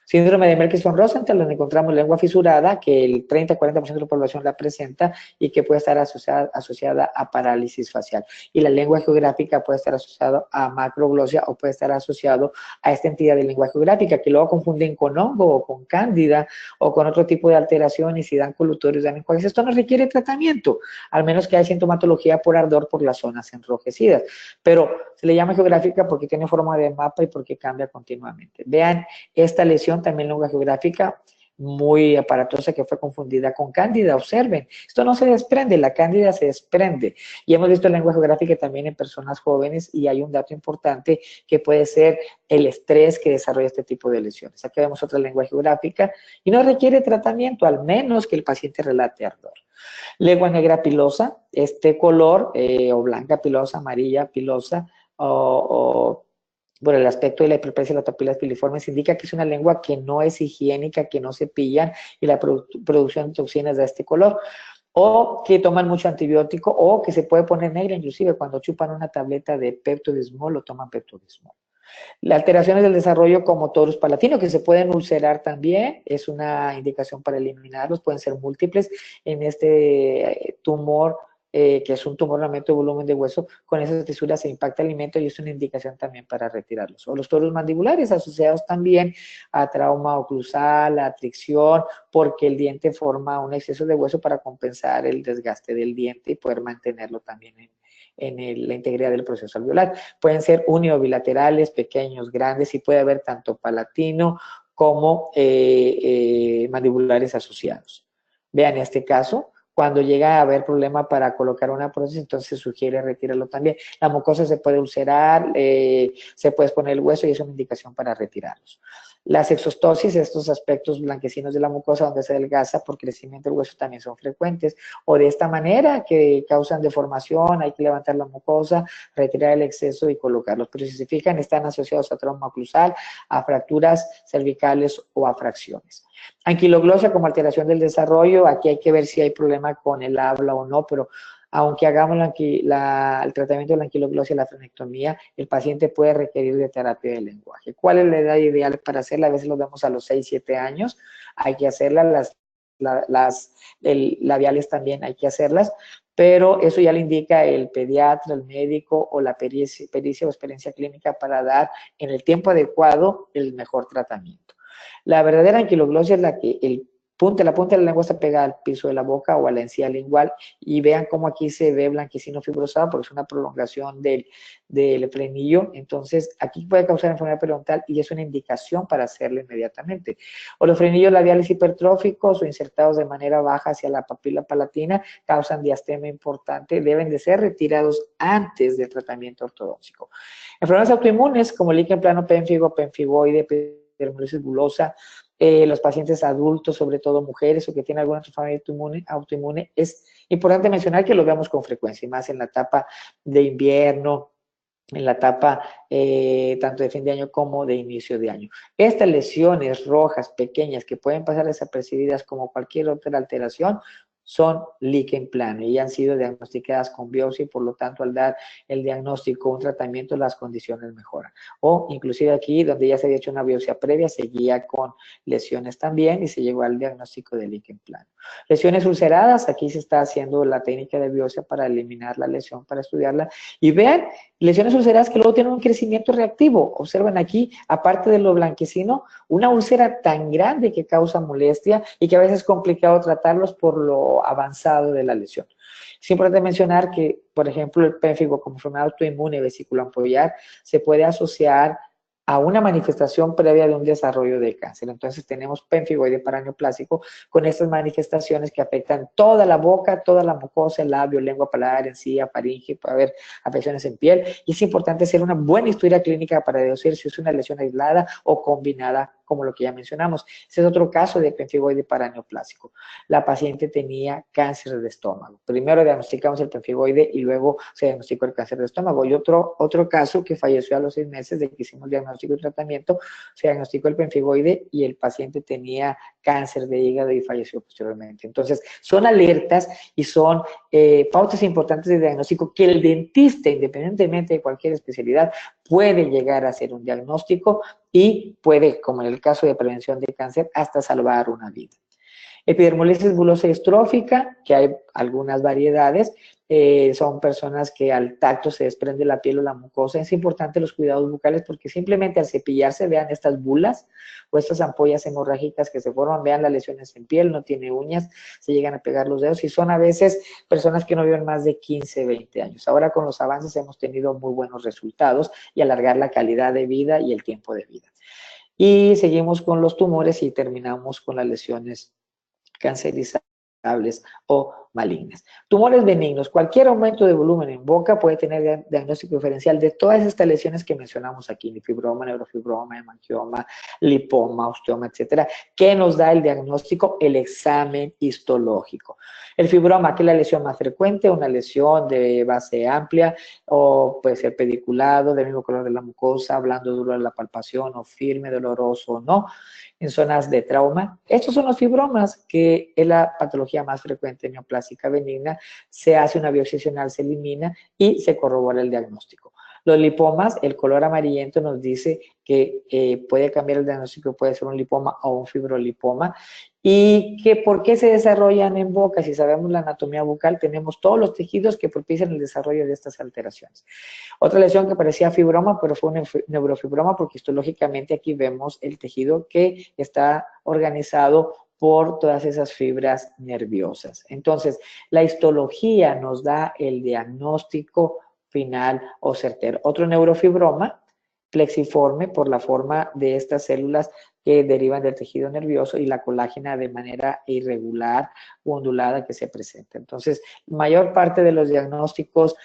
S3: Síndrome de Merkel von Rosenthal, donde encontramos lengua fisurada, que el 30-40% de la población la presenta y que puede estar asociada a parálisis facial. Y la lengua geográfica puede estar asociada a macroglosia o puede estar asociado a esta entidad de lengua geográfica, que luego confunden con hongo o con cándida o con otro tipo de alteraciones y dan colutorios, dan enjuagues. Esto no requiere tratamiento, al menos que haya sintomatología por ardor por las zonas enrojecidas. Pero se le llama geográfica porque tiene forma de mapa y porque cambia continuamente. Vean esta lesión también lengua geográfica muy aparatosa que fue confundida con cándida. Observen, esto no se desprende, la cándida se desprende. Y hemos visto lengua geográfica también en personas jóvenes y hay un dato importante que puede ser el estrés que desarrolla este tipo de lesiones. Aquí vemos otra lengua geográfica y no requiere tratamiento, al menos que el paciente relate ardor. Lengua negra pilosa, este color, o blanca pilosa, amarilla pilosa, o por el aspecto de la hiperplasia de las papilas filiformes, indica que es una lengua que no es higiénica, que no se pillan y la producción de toxinas da este color. O que toman mucho antibiótico o que se puede poner negra, inclusive cuando chupan una tableta de Pepto-Bismol o toman Pepto-Bismol. Las alteraciones del desarrollo como torus palatino, que se pueden ulcerar también, es una indicación para eliminarlos, pueden ser múltiples en este tumor, que es un tumor de aumento de volumen de hueso, con esas fisuras se impacta el alimento y es una indicación también para retirarlos. O los torus mandibulares asociados también a trauma oclusal, a tricción, porque el diente forma un exceso de hueso para compensar el desgaste del diente y poder mantenerlo también en la integridad del proceso alveolar. Pueden ser uniobilaterales, pequeños, grandes, y puede haber tanto palatino como mandibulares asociados. Vean este caso. Cuando llega a haber problema para colocar una prótesis, entonces se sugiere retirarlo también. La mucosa se puede ulcerar, se puede exponer el hueso y es una indicación para retirarlos. Las exostosis, estos aspectos blanquecinos de la mucosa donde se adelgaza por crecimiento del hueso también son frecuentes. O de esta manera que causan deformación, hay que levantar la mucosa, retirar el exceso y colocarlos. Pero si se fijan, están asociados a trauma oclusal, a fracturas cervicales o a fracciones. Anquiloglosia como alteración del desarrollo, aquí hay que ver si hay problema con el habla o no, pero aunque hagamos el tratamiento de la anquiloglosia, la frenectomía, el paciente puede requerir de terapia de lenguaje. ¿Cuál es la edad ideal para hacerla? A veces lo vemos a los 6, 7 años, hay que hacerla, las labiales también hay que hacerlas, pero eso ya le indica el pediatra, el médico o la pericia o experiencia clínica para dar en el tiempo adecuado el mejor tratamiento. La verdadera anquiloglosia es la que la punta de la lengua está pegada al piso de la boca o a la encía lingual y vean cómo aquí se ve blanquecino fibrosado porque es una prolongación del frenillo, entonces aquí puede causar enfermedad periodontal y es una indicación para hacerlo inmediatamente. O los frenillos labiales hipertróficos o insertados de manera baja hacia la papila palatina causan diastema importante, deben de ser retirados antes del tratamiento ortodóntico. Enfermedades autoinmunes como líquen plano pénfigo, penfigoide, epidermolysis bulosa, los pacientes adultos, sobre todo mujeres o que tienen alguna enfermedad autoinmune, es importante mencionar que lo veamos con frecuencia, y más en la etapa de invierno, en la etapa tanto de fin de año como de inicio de año. Estas lesiones rojas pequeñas que pueden pasar desapercibidas como cualquier otra alteración son lichen planus y han sido diagnosticadas con biopsia y por lo tanto al dar el diagnóstico, un tratamiento, las condiciones mejoran. O inclusive aquí donde ya se había hecho una biopsia previa, seguía con lesiones también y se llegó al diagnóstico de lichen planus. Lesiones ulceradas, aquí se está haciendo la técnica de biopsia para eliminar la lesión, para estudiarla. Y vean, lesiones ulceradas que luego tienen un crecimiento reactivo. Observen aquí, aparte de lo blanquecino, una úlcera tan grande que causa molestia y que a veces es complicado tratarlos por lo avanzado de la lesión. Es importante mencionar que, por ejemplo, el pénfigo como enfermedad autoinmune vesículo-ampollar se puede asociar a una manifestación previa de un desarrollo del cáncer. Entonces tenemos pénfigoide paraneoplásico con estas manifestaciones que afectan toda la boca, toda la mucosa, el labio, lengua, paladar, encía, faringe, puede haber afecciones en piel y es importante hacer una buena historia clínica para deducir si es una lesión aislada o combinada como lo que ya mencionamos. Ese es otro caso de pénfigoide paraneoplásico. La paciente tenía cáncer de estómago. Primero diagnosticamos el pénfigoide y luego se diagnosticó el cáncer de estómago. Y otro caso que falleció a los 6 meses de que hicimos diagnóstico y tratamiento, se diagnosticó el pénfigoide y el paciente tenía cáncer de hígado y falleció posteriormente. Entonces, son alertas y son pautas importantes de diagnóstico que el dentista, independientemente de cualquier especialidad, puede llegar a hacer un diagnóstico y puede, como en el caso de prevención de cáncer, hasta salvar una vida. Epidermolisis bulosa estrófica, que hay algunas variedades, son personas que al tacto se desprende la piel o la mucosa. Es importante los cuidados bucales porque simplemente al cepillarse vean estas bulas o estas ampollas hemorrágicas que se forman, vean las lesiones en piel, no tiene uñas, se llegan a pegar los dedos y son a veces personas que no viven más de 15, 20 años. Ahora con los avances hemos tenido muy buenos resultados y alargar la calidad de vida y el tiempo de vida. Y seguimos con los tumores y terminamos con las lesiones cancerizables o malignas. Tumores benignos. Cualquier aumento de volumen en boca puede tener diagnóstico diferencial de todas estas lesiones que mencionamos aquí, fibroma, neurofibroma, hemangioma, lipoma, osteoma, etcétera, que nos da el diagnóstico, el examen histológico. El fibroma, que es la lesión más frecuente, una lesión de base amplia o puede ser pediculado, del mismo color de la mucosa, blando, duro de la palpación o firme, doloroso o no, en zonas de trauma. Estos son los fibromas, que es la patología más frecuente neoplásica benigna. Se hace una biopsia seccional, se elimina y se corrobora el diagnóstico. Los lipomas, el color amarillento nos dice que puede cambiar el diagnóstico, puede ser un lipoma o un fibrolipoma. Y que por qué se desarrollan en boca, si sabemos la anatomía bucal, tenemos todos los tejidos que propician el desarrollo de estas alteraciones. Otra lesión que parecía fibroma, pero fue un neurofibroma, porque histológicamente aquí vemos el tejido que está organizado por todas esas fibras nerviosas. Entonces, la histología nos da el diagnóstico final o certero. Otro neurofibroma, plexiforme, por la forma de estas células que derivan del tejido nervioso y la colágena de manera irregular o ondulada que se presenta. Entonces, mayor parte de los diagnósticos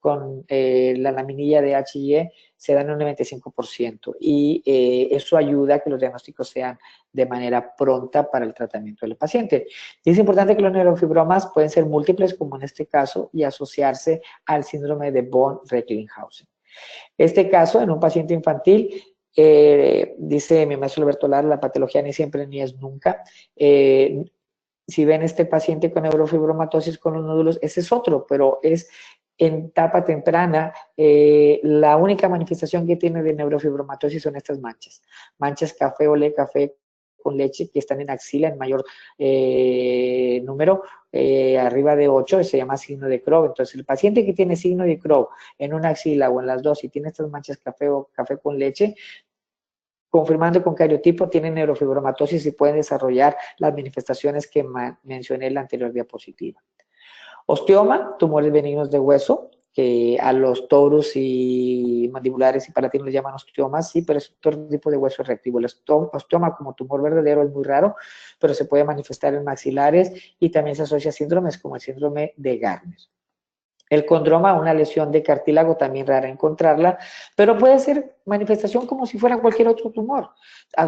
S3: con la laminilla de H&E se dan un 95% y eso ayuda a que los diagnósticos sean de manera pronta para el tratamiento del paciente. Y es importante que los neurofibromas pueden ser múltiples, como en este caso, y asociarse al síndrome de von Recklinghausen. Este caso, en un paciente infantil, dice mi maestro Alberto Lara, la patología ni siempre ni es nunca. Si ven este paciente con neurofibromatosis con los nódulos, ese es otro, pero es en etapa temprana, la única manifestación que tiene de neurofibromatosis son estas manchas. Manchas café, olé, café con leche que están en axila en mayor número, arriba de 8, se llama signo de Crowe. Entonces, el paciente que tiene signo de Crowe en una axila o en las dos y tiene estas manchas café o café con leche, confirmando con cariotipo, tiene neurofibromatosis y pueden desarrollar las manifestaciones que mencioné en la anterior diapositiva. Osteoma, tumores benignos de hueso, que a los torus y mandibulares y palatinos les llaman osteomas, sí, pero es otro tipo de hueso reactivo. El osteoma como tumor verdadero es muy raro, pero se puede manifestar en maxilares y también se asocia a síndromes como el síndrome de Gardner. El condroma, una lesión de cartílago, también rara encontrarla, pero puede ser manifestación como si fuera cualquier otro tumor.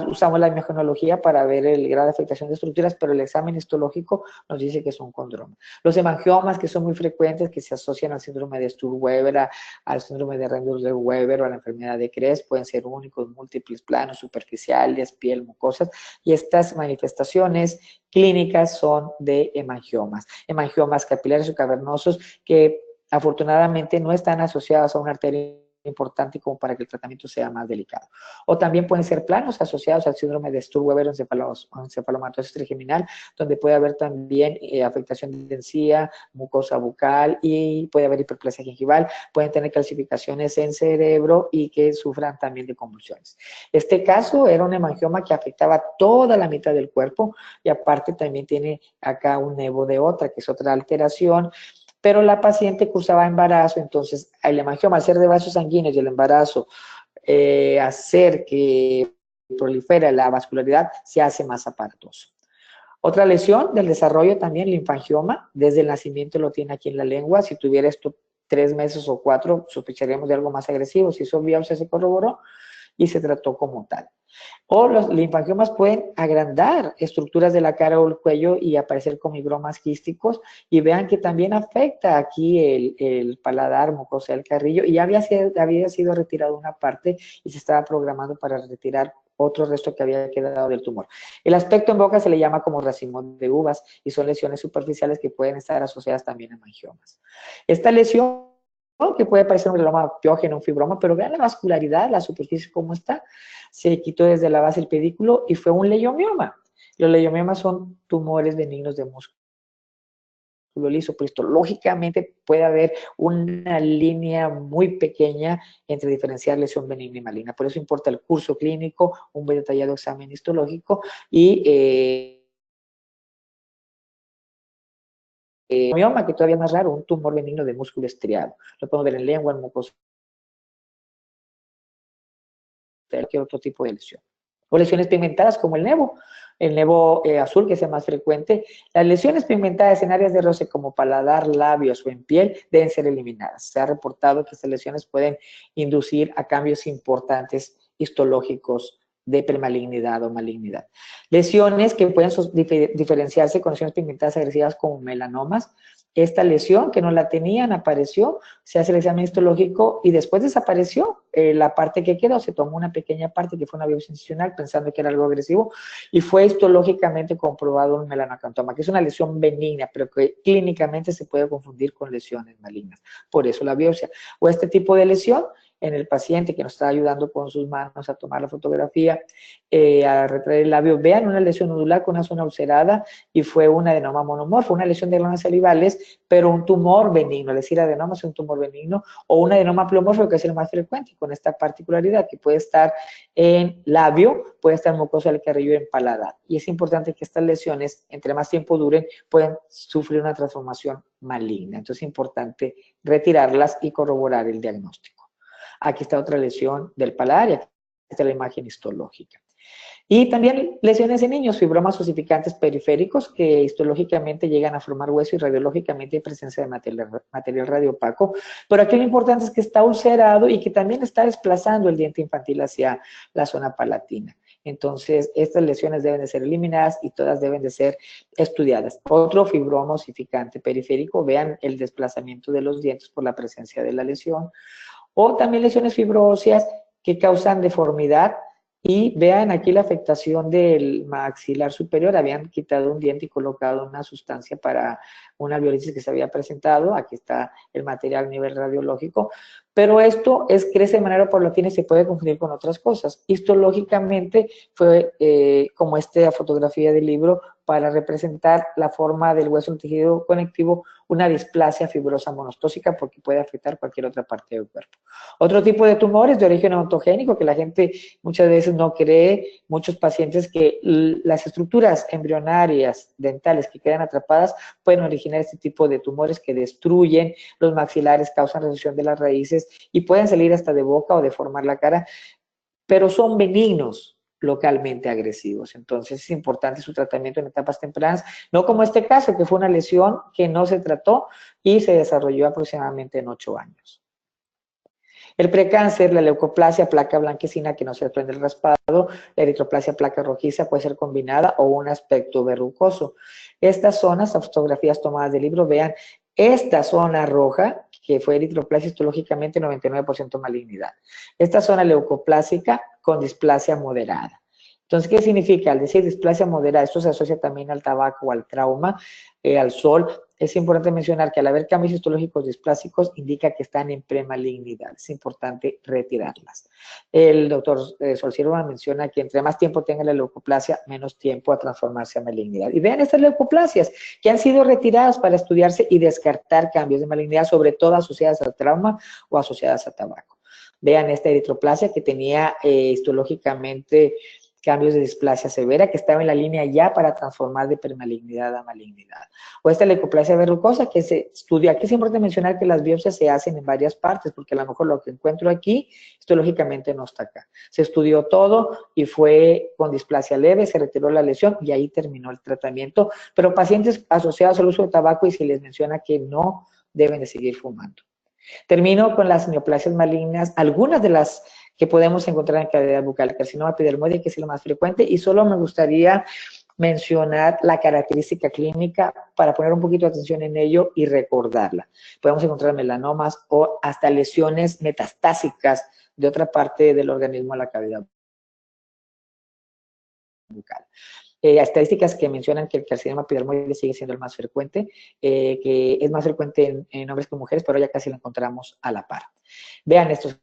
S3: Usamos la imagenología para ver el grado de afectación de estructuras, pero el examen histológico nos dice que es un condroma. Los hemangiomas, que son muy frecuentes, que se asocian al síndrome de Sturm-Weber, al síndrome de Rendler-Weber o a la enfermedad de Krebs, pueden ser únicos, múltiples, planos, superficiales, piel, mucosas, y estas manifestaciones clínicas son de hemangiomas. Hemangiomas capilares o cavernosos que afortunadamente no están asociados a una arteria importante como para que el tratamiento sea más delicado. O también pueden ser planos asociados al síndrome de Sturm-Weber o encefalomatosis trigeminal, donde puede haber también afectación de encía, mucosa bucal y puede haber hiperplasia gingival, pueden tener calcificaciones en cerebro y que sufran también de convulsiones. Este caso era un hemangioma que afectaba toda la mitad del cuerpo y aparte también tiene acá un nevo de otra, que es otra alteración, pero la paciente cursaba embarazo, entonces el hemangioma, al ser de vasos sanguíneos y el embarazo hacer que prolifere la vascularidad, se hace más aparatoso. Otra lesión del desarrollo también, linfangioma, desde el nacimiento lo tiene aquí en la lengua. Si tuviera esto 3 meses o 4, sospecharíamos de algo más agresivo. Si hizo biopsia, se corroboró y se trató como tal. O los linfangiomas pueden agrandar estructuras de la cara o el cuello y aparecer con fibromas quísticos, y vean que también afecta aquí el paladar, mucosa del carrillo, y había sido retirado una parte y se estaba programando para retirar otro resto que había quedado del tumor. El aspecto en boca se le llama como racimo de uvas y son lesiones superficiales que pueden estar asociadas también a hemangiomas. Esta lesión, que puede parecer un mieloma piógeno, un fibroma, pero vean la vascularidad, la superficie cómo está, se quitó desde la base del pedículo y fue un leiomioma. Los leiomiomas son tumores benignos de músculo liso, pero histológicamente puede haber una línea muy pequeña entre diferenciar lesión benigna y maligna. Por eso importa el curso clínico, un muy detallado examen histológico y mioma, que todavía es más raro, un tumor benigno de músculo estriado. Lo podemos ver en lengua, en mucosa, cualquier otro tipo de lesión. O lesiones pigmentadas como el nevo azul, que es el más frecuente. Las lesiones pigmentadas en áreas de roce como paladar, labios o en piel deben ser eliminadas. Se ha reportado que estas lesiones pueden inducir a cambios importantes histológicos de premalignidad o malignidad. Lesiones que pueden diferenciarse con lesiones pigmentadas agresivas como melanomas. Esta lesión que no la tenían apareció, se hace el examen histológico y después desapareció la parte que quedó, se tomó una pequeña parte que fue una biopsia incisional pensando que era algo agresivo y fue histológicamente comprobado un melanocantoma, que es una lesión benigna, pero que clínicamente se puede confundir con lesiones malignas. Por eso la biopsia. O este tipo de lesión en el paciente que nos está ayudando con sus manos a tomar la fotografía, a retraer el labio, vean una lesión nodular con una zona ulcerada y fue un adenoma monomorfo, una lesión de glándulas salivales, pero un tumor benigno, es decir, adenoma es un tumor benigno, o un adenoma pleomorfo, que es el más frecuente, con esta particularidad que puede estar en labio, puede estar en mucosa del carrillo y en paladar. Y es importante que estas lesiones, entre más tiempo duren, pueden sufrir una transformación maligna. Entonces es importante retirarlas y corroborar el diagnóstico. Aquí está otra lesión del paladar y aquí está la imagen histológica. Y también lesiones en niños, fibromas osificantes periféricos que histológicamente llegan a formar hueso y radiológicamente hay presencia de material radiopaco. Pero aquí lo importante es que está ulcerado y que también está desplazando el diente infantil hacia la zona palatina. Entonces, estas lesiones deben de ser eliminadas y todas deben de ser estudiadas. Otro fibroma osificante periférico, vean el desplazamiento de los dientes por la presencia de la lesión. O también lesiones fibroóseas que causan deformidad y vean aquí la afectación del maxilar superior, habían quitado un diente y colocado una sustancia para una alveolitis que se había presentado, aquí está el material a nivel radiológico, pero esto crece de manera paulatina y se puede confundir con otras cosas. Histológicamente fue como esta fotografía del libro para representar la forma del hueso en el tejido conectivo, una displasia fibrosa monostósica porque puede afectar cualquier otra parte del cuerpo. Otro tipo de tumores de origen ontogénico que la gente muchas veces no cree, muchos pacientes que las estructuras embrionarias dentales que quedan atrapadas pueden originar este tipo de tumores que destruyen los maxilares, causan recesión de las raíces y pueden salir hasta de boca o deformar la cara, pero son benignos, localmente agresivos. Entonces es importante su tratamiento en etapas tempranas, no como este caso, que fue una lesión que no se trató y se desarrolló aproximadamente en 8 años. El precáncer, la leucoplasia, placa blanquecina que no se desprende el raspado, la eritroplasia, placa rojiza puede ser combinada o un aspecto verrucoso. Estas zonas, las fotografías tomadas del libro, vean, esta zona roja, que fue eritroplasia, histológicamente 99% malignidad. Esta zona leucoplásica con displasia moderada. Entonces, ¿qué significa? Al decir displasia moderada, esto se asocia también al tabaco, al trauma, al sol. Es importante mencionar que al haber cambios histológicos displásicos indica que están en premalignidad. Es importante retirarlas. El doctor Solsirova menciona que entre más tiempo tenga la leucoplasia, menos tiempo a transformarse a malignidad. Y vean estas leucoplasias que han sido retiradas para estudiarse y descartar cambios de malignidad, sobre todo asociadas al trauma o asociadas a tabaco. Vean esta eritroplasia que tenía histológicamente cambios de displasia severa, que estaba en la línea ya para transformar de premalignidad a malignidad. O esta leucoplasia verrucosa que se estudia. Aquí es importante mencionar que las biopsias se hacen en varias partes, porque a lo mejor lo que encuentro aquí, histológicamente no está acá. Se estudió todo y fue con displasia leve, se retiró la lesión y ahí terminó el tratamiento. Pero pacientes asociados al uso de tabaco y se les menciona que no deben de seguir fumando. Termino con las neoplasias malignas, algunas de las que podemos encontrar en cavidad bucal, carcinoma epidermoide, que es lo más frecuente, y solo me gustaría mencionar la característica clínica para poner un poquito de atención en ello y recordarla. Podemos encontrar melanomas o hasta lesiones metastásicas de otra parte del organismo a la cavidad bucal. Estadísticas que mencionan que el carcinoma epidermoide sigue siendo el más frecuente, que es más frecuente en hombres que en mujeres, pero ya casi lo encontramos a la par. Vean estos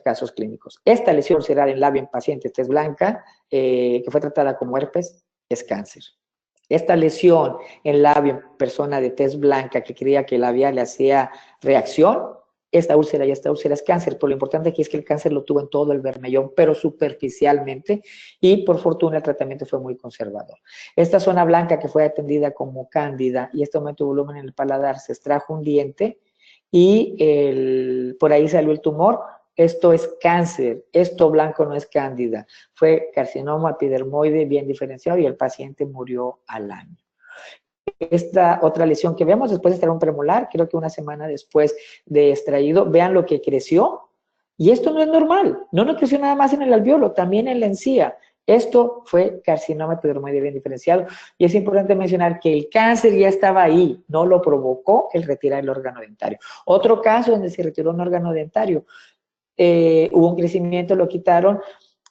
S3: casos clínicos. Esta lesión ulcerar en labio en paciente tez blanca, que fue tratada como herpes, es cáncer. Esta lesión en labio en persona de tez blanca que creía que el labial le hacía reacción, esta úlcera y esta úlcera es cáncer, pero lo importante aquí es que el cáncer lo tuvo en todo el bermellón, pero superficialmente, y por fortuna el tratamiento fue muy conservador. Esta zona blanca que fue atendida como cándida y este aumento de volumen en el paladar, se extrajo un diente y por ahí salió el tumor. Esto es cáncer, esto blanco no es cándida, fue carcinoma epidermoide bien diferenciado y el paciente murió al año. Esta otra lesión que vemos después de extraer un premolar, creo que una semana después de extraído, vean lo que creció. Y esto no es normal, no creció nada más en el alveolo, también en la encía. Esto fue carcinoma epidermoide bien diferenciado. Y es importante mencionar que el cáncer ya estaba ahí, no lo provocó el retirar el órgano dentario. Otro caso donde se retiró un órgano dentario, hubo un crecimiento, lo quitaron,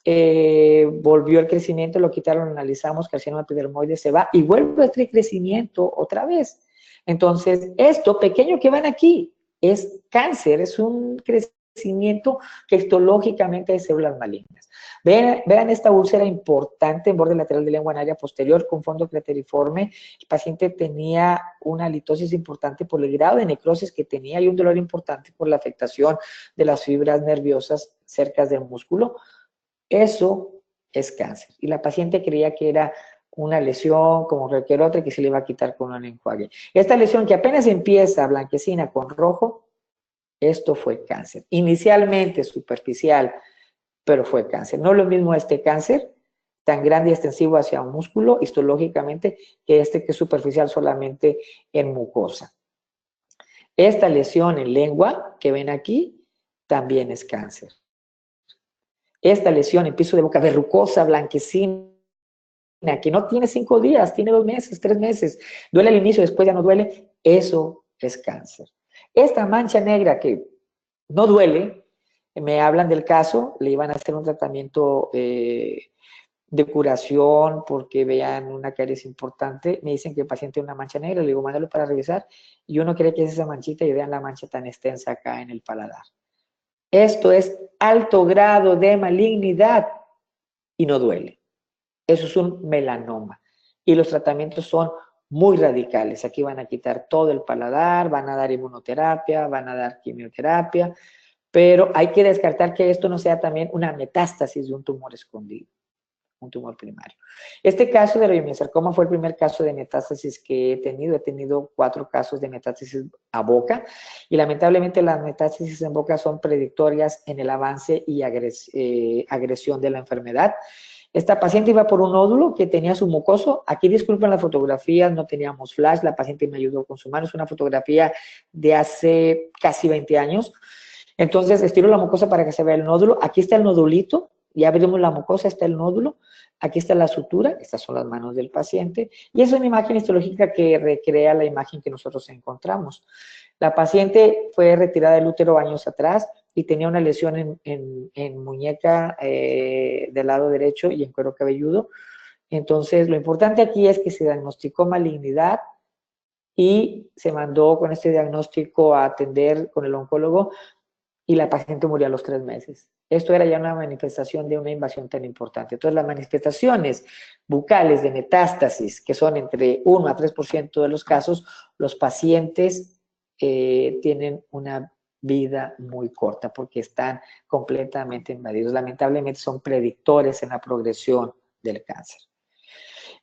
S3: volvió el crecimiento, lo quitaron, analizamos, carcinoma epidermoide se va y vuelve este crecimiento otra vez. Entonces, esto pequeño que van aquí es cáncer, es un crecimiento que histológicamente de células malignas. Vean esta úlcera importante en borde lateral de lengua en área posterior con fondo crateriforme. El paciente tenía una litosis importante por el grado de necrosis que tenía y un dolor importante por la afectación de las fibras nerviosas cerca del músculo. Eso es cáncer. Y la paciente creía que era una lesión como cualquier otra que se le iba a quitar con un enjuague. Esta lesión que apenas empieza blanquecina con rojo, esto fue cáncer. Inicialmente superficial, pero fue cáncer. No es lo mismo este cáncer tan grande y extensivo hacia un músculo histológicamente que este que es superficial solamente en mucosa. Esta lesión en lengua que ven aquí también es cáncer. Esta lesión en piso de boca verrucosa, blanquecina, que no tiene 5 días, tiene 2 meses, 3 meses, duele al inicio, después ya no duele, eso es cáncer. Esta mancha negra que no duele, me hablan del caso, le iban a hacer un tratamiento de curación porque vean una caries importante, me dicen que el paciente tiene una mancha negra, le digo, mándalo para revisar, y uno cree que es esa manchita y vean la mancha tan extensa acá en el paladar. Esto es alto grado de malignidad y no duele. Eso es un melanoma. Y los tratamientos son muy radicales. Aquí van a quitar todo el paladar, van a dar inmunoterapia, van a dar quimioterapia, pero hay que descartar que esto no sea también una metástasis de un tumor escondido, un tumor primario. Este caso de leiomyosarcoma fue el primer caso de metástasis que he tenido. He tenido 4 casos de metástasis a boca y lamentablemente las metástasis en boca son predictorias en el avance y agresión de la enfermedad. Esta paciente iba por un nódulo que tenía su mucoso. Aquí disculpen las fotografías, no teníamos flash, la paciente me ayudó con su mano. Es una fotografía de hace casi 20 años. Entonces estiro la mucosa para que se vea el nódulo. Aquí está el nodulito, ya abrimos la mucosa, está el nódulo. Aquí está la sutura, estas son las manos del paciente. Y es una imagen histológica que recrea la imagen que nosotros encontramos. La paciente fue retirada del útero años atrás y tenía una lesión en muñeca del lado derecho y en cuero cabelludo. Entonces, lo importante aquí es que se diagnosticó malignidad y se mandó con este diagnóstico a atender con el oncólogo y la paciente murió a los 3 meses. Esto era ya una manifestación de una invasión tan importante. Entonces, las manifestaciones bucales de metástasis, que son entre 1 a 3% de los casos, los pacientes tienen una vida muy corta porque están completamente invadidos. Lamentablemente son predictores en la progresión del cáncer.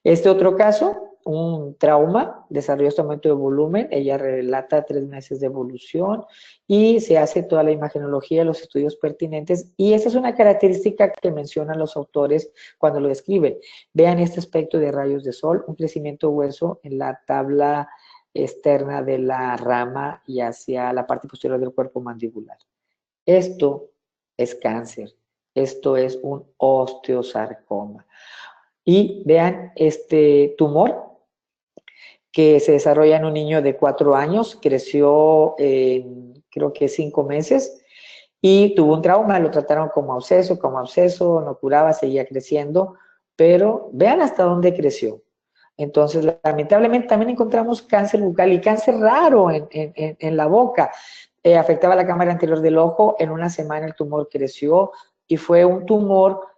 S3: Este otro caso, un trauma, desarrolló este aumento de volumen, ella relata 3 meses de evolución y se hace toda la imagenología, los estudios pertinentes, y esa es una característica que mencionan los autores cuando lo describen. Vean este aspecto de rayos de sol, un crecimiento hueso en la tabla externa de la rama y hacia la parte posterior del cuerpo mandibular. Esto es cáncer, esto es un osteosarcoma. Y vean este tumor que se desarrolla en un niño de 4 años, creció en creo que 5 meses y tuvo un trauma, lo trataron como absceso, no curaba, seguía creciendo, pero vean hasta dónde creció. Entonces, lamentablemente también encontramos cáncer bucal y cáncer raro en la boca. Afectaba la cámara anterior del ojo, en una semana el tumor creció y fue un tumor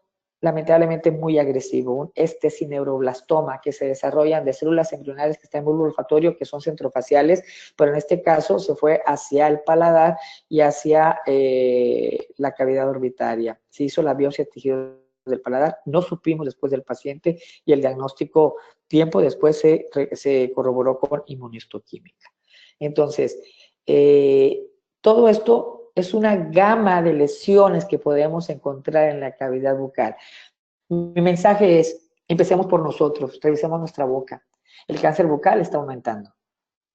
S3: lamentablemente muy agresivo, un estecineuroblastoma que se desarrollan de células embrionarias que están en bulbo olfatorio, que son centrofaciales, pero en este caso se fue hacia el paladar y hacia la cavidad orbitaria. Se hizo la biopsia de tejido del paladar, no supimos después del paciente y el diagnóstico tiempo después se corroboró con inmunohistoquímica. Entonces, todo esto es una gama de lesiones que podemos encontrar en la cavidad bucal. Mi mensaje es, empecemos por nosotros, revisemos nuestra boca. El cáncer bucal está aumentando,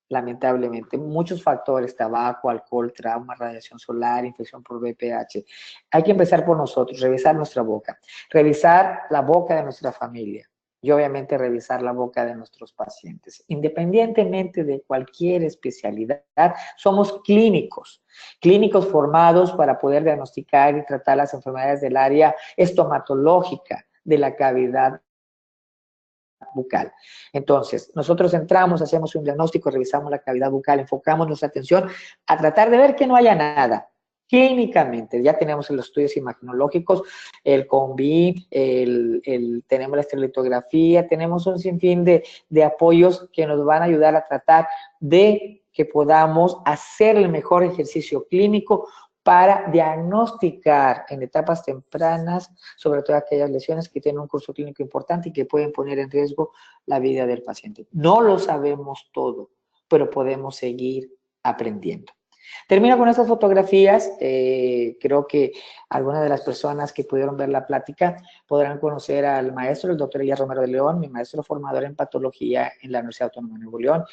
S3: lamentablemente. Muchos factores, tabaco, alcohol, trauma, radiación solar, infección por VPH. Hay que empezar por nosotros, revisar nuestra boca, revisar la boca de nuestra familia y obviamente revisar la boca de nuestros pacientes. Independientemente de cualquier especialidad, somos clínicos formados para poder diagnosticar y tratar las enfermedades del área estomatológica de la cavidad bucal. Entonces, nosotros entramos, hacemos un diagnóstico, revisamos la cavidad bucal, enfocamos nuestra atención a tratar de ver que no haya nada. Clínicamente, ya tenemos los estudios imagenológicos, el COMBI, tenemos la estereolitografía, tenemos un sinfín de apoyos que nos van a ayudar a tratar de que podamos hacer el mejor ejercicio clínico para diagnosticar en etapas tempranas, sobre todo aquellas lesiones que tienen un curso clínico importante y que pueden poner en riesgo la vida del paciente. No lo sabemos todo, pero podemos seguir aprendiendo. Termino con estas fotografías. Creo que algunas de las personas que pudieron ver la plática podrán conocer al maestro, el doctor Elías Romero de León, mi maestro formador en patología en la Universidad Autónoma de Nuevo León,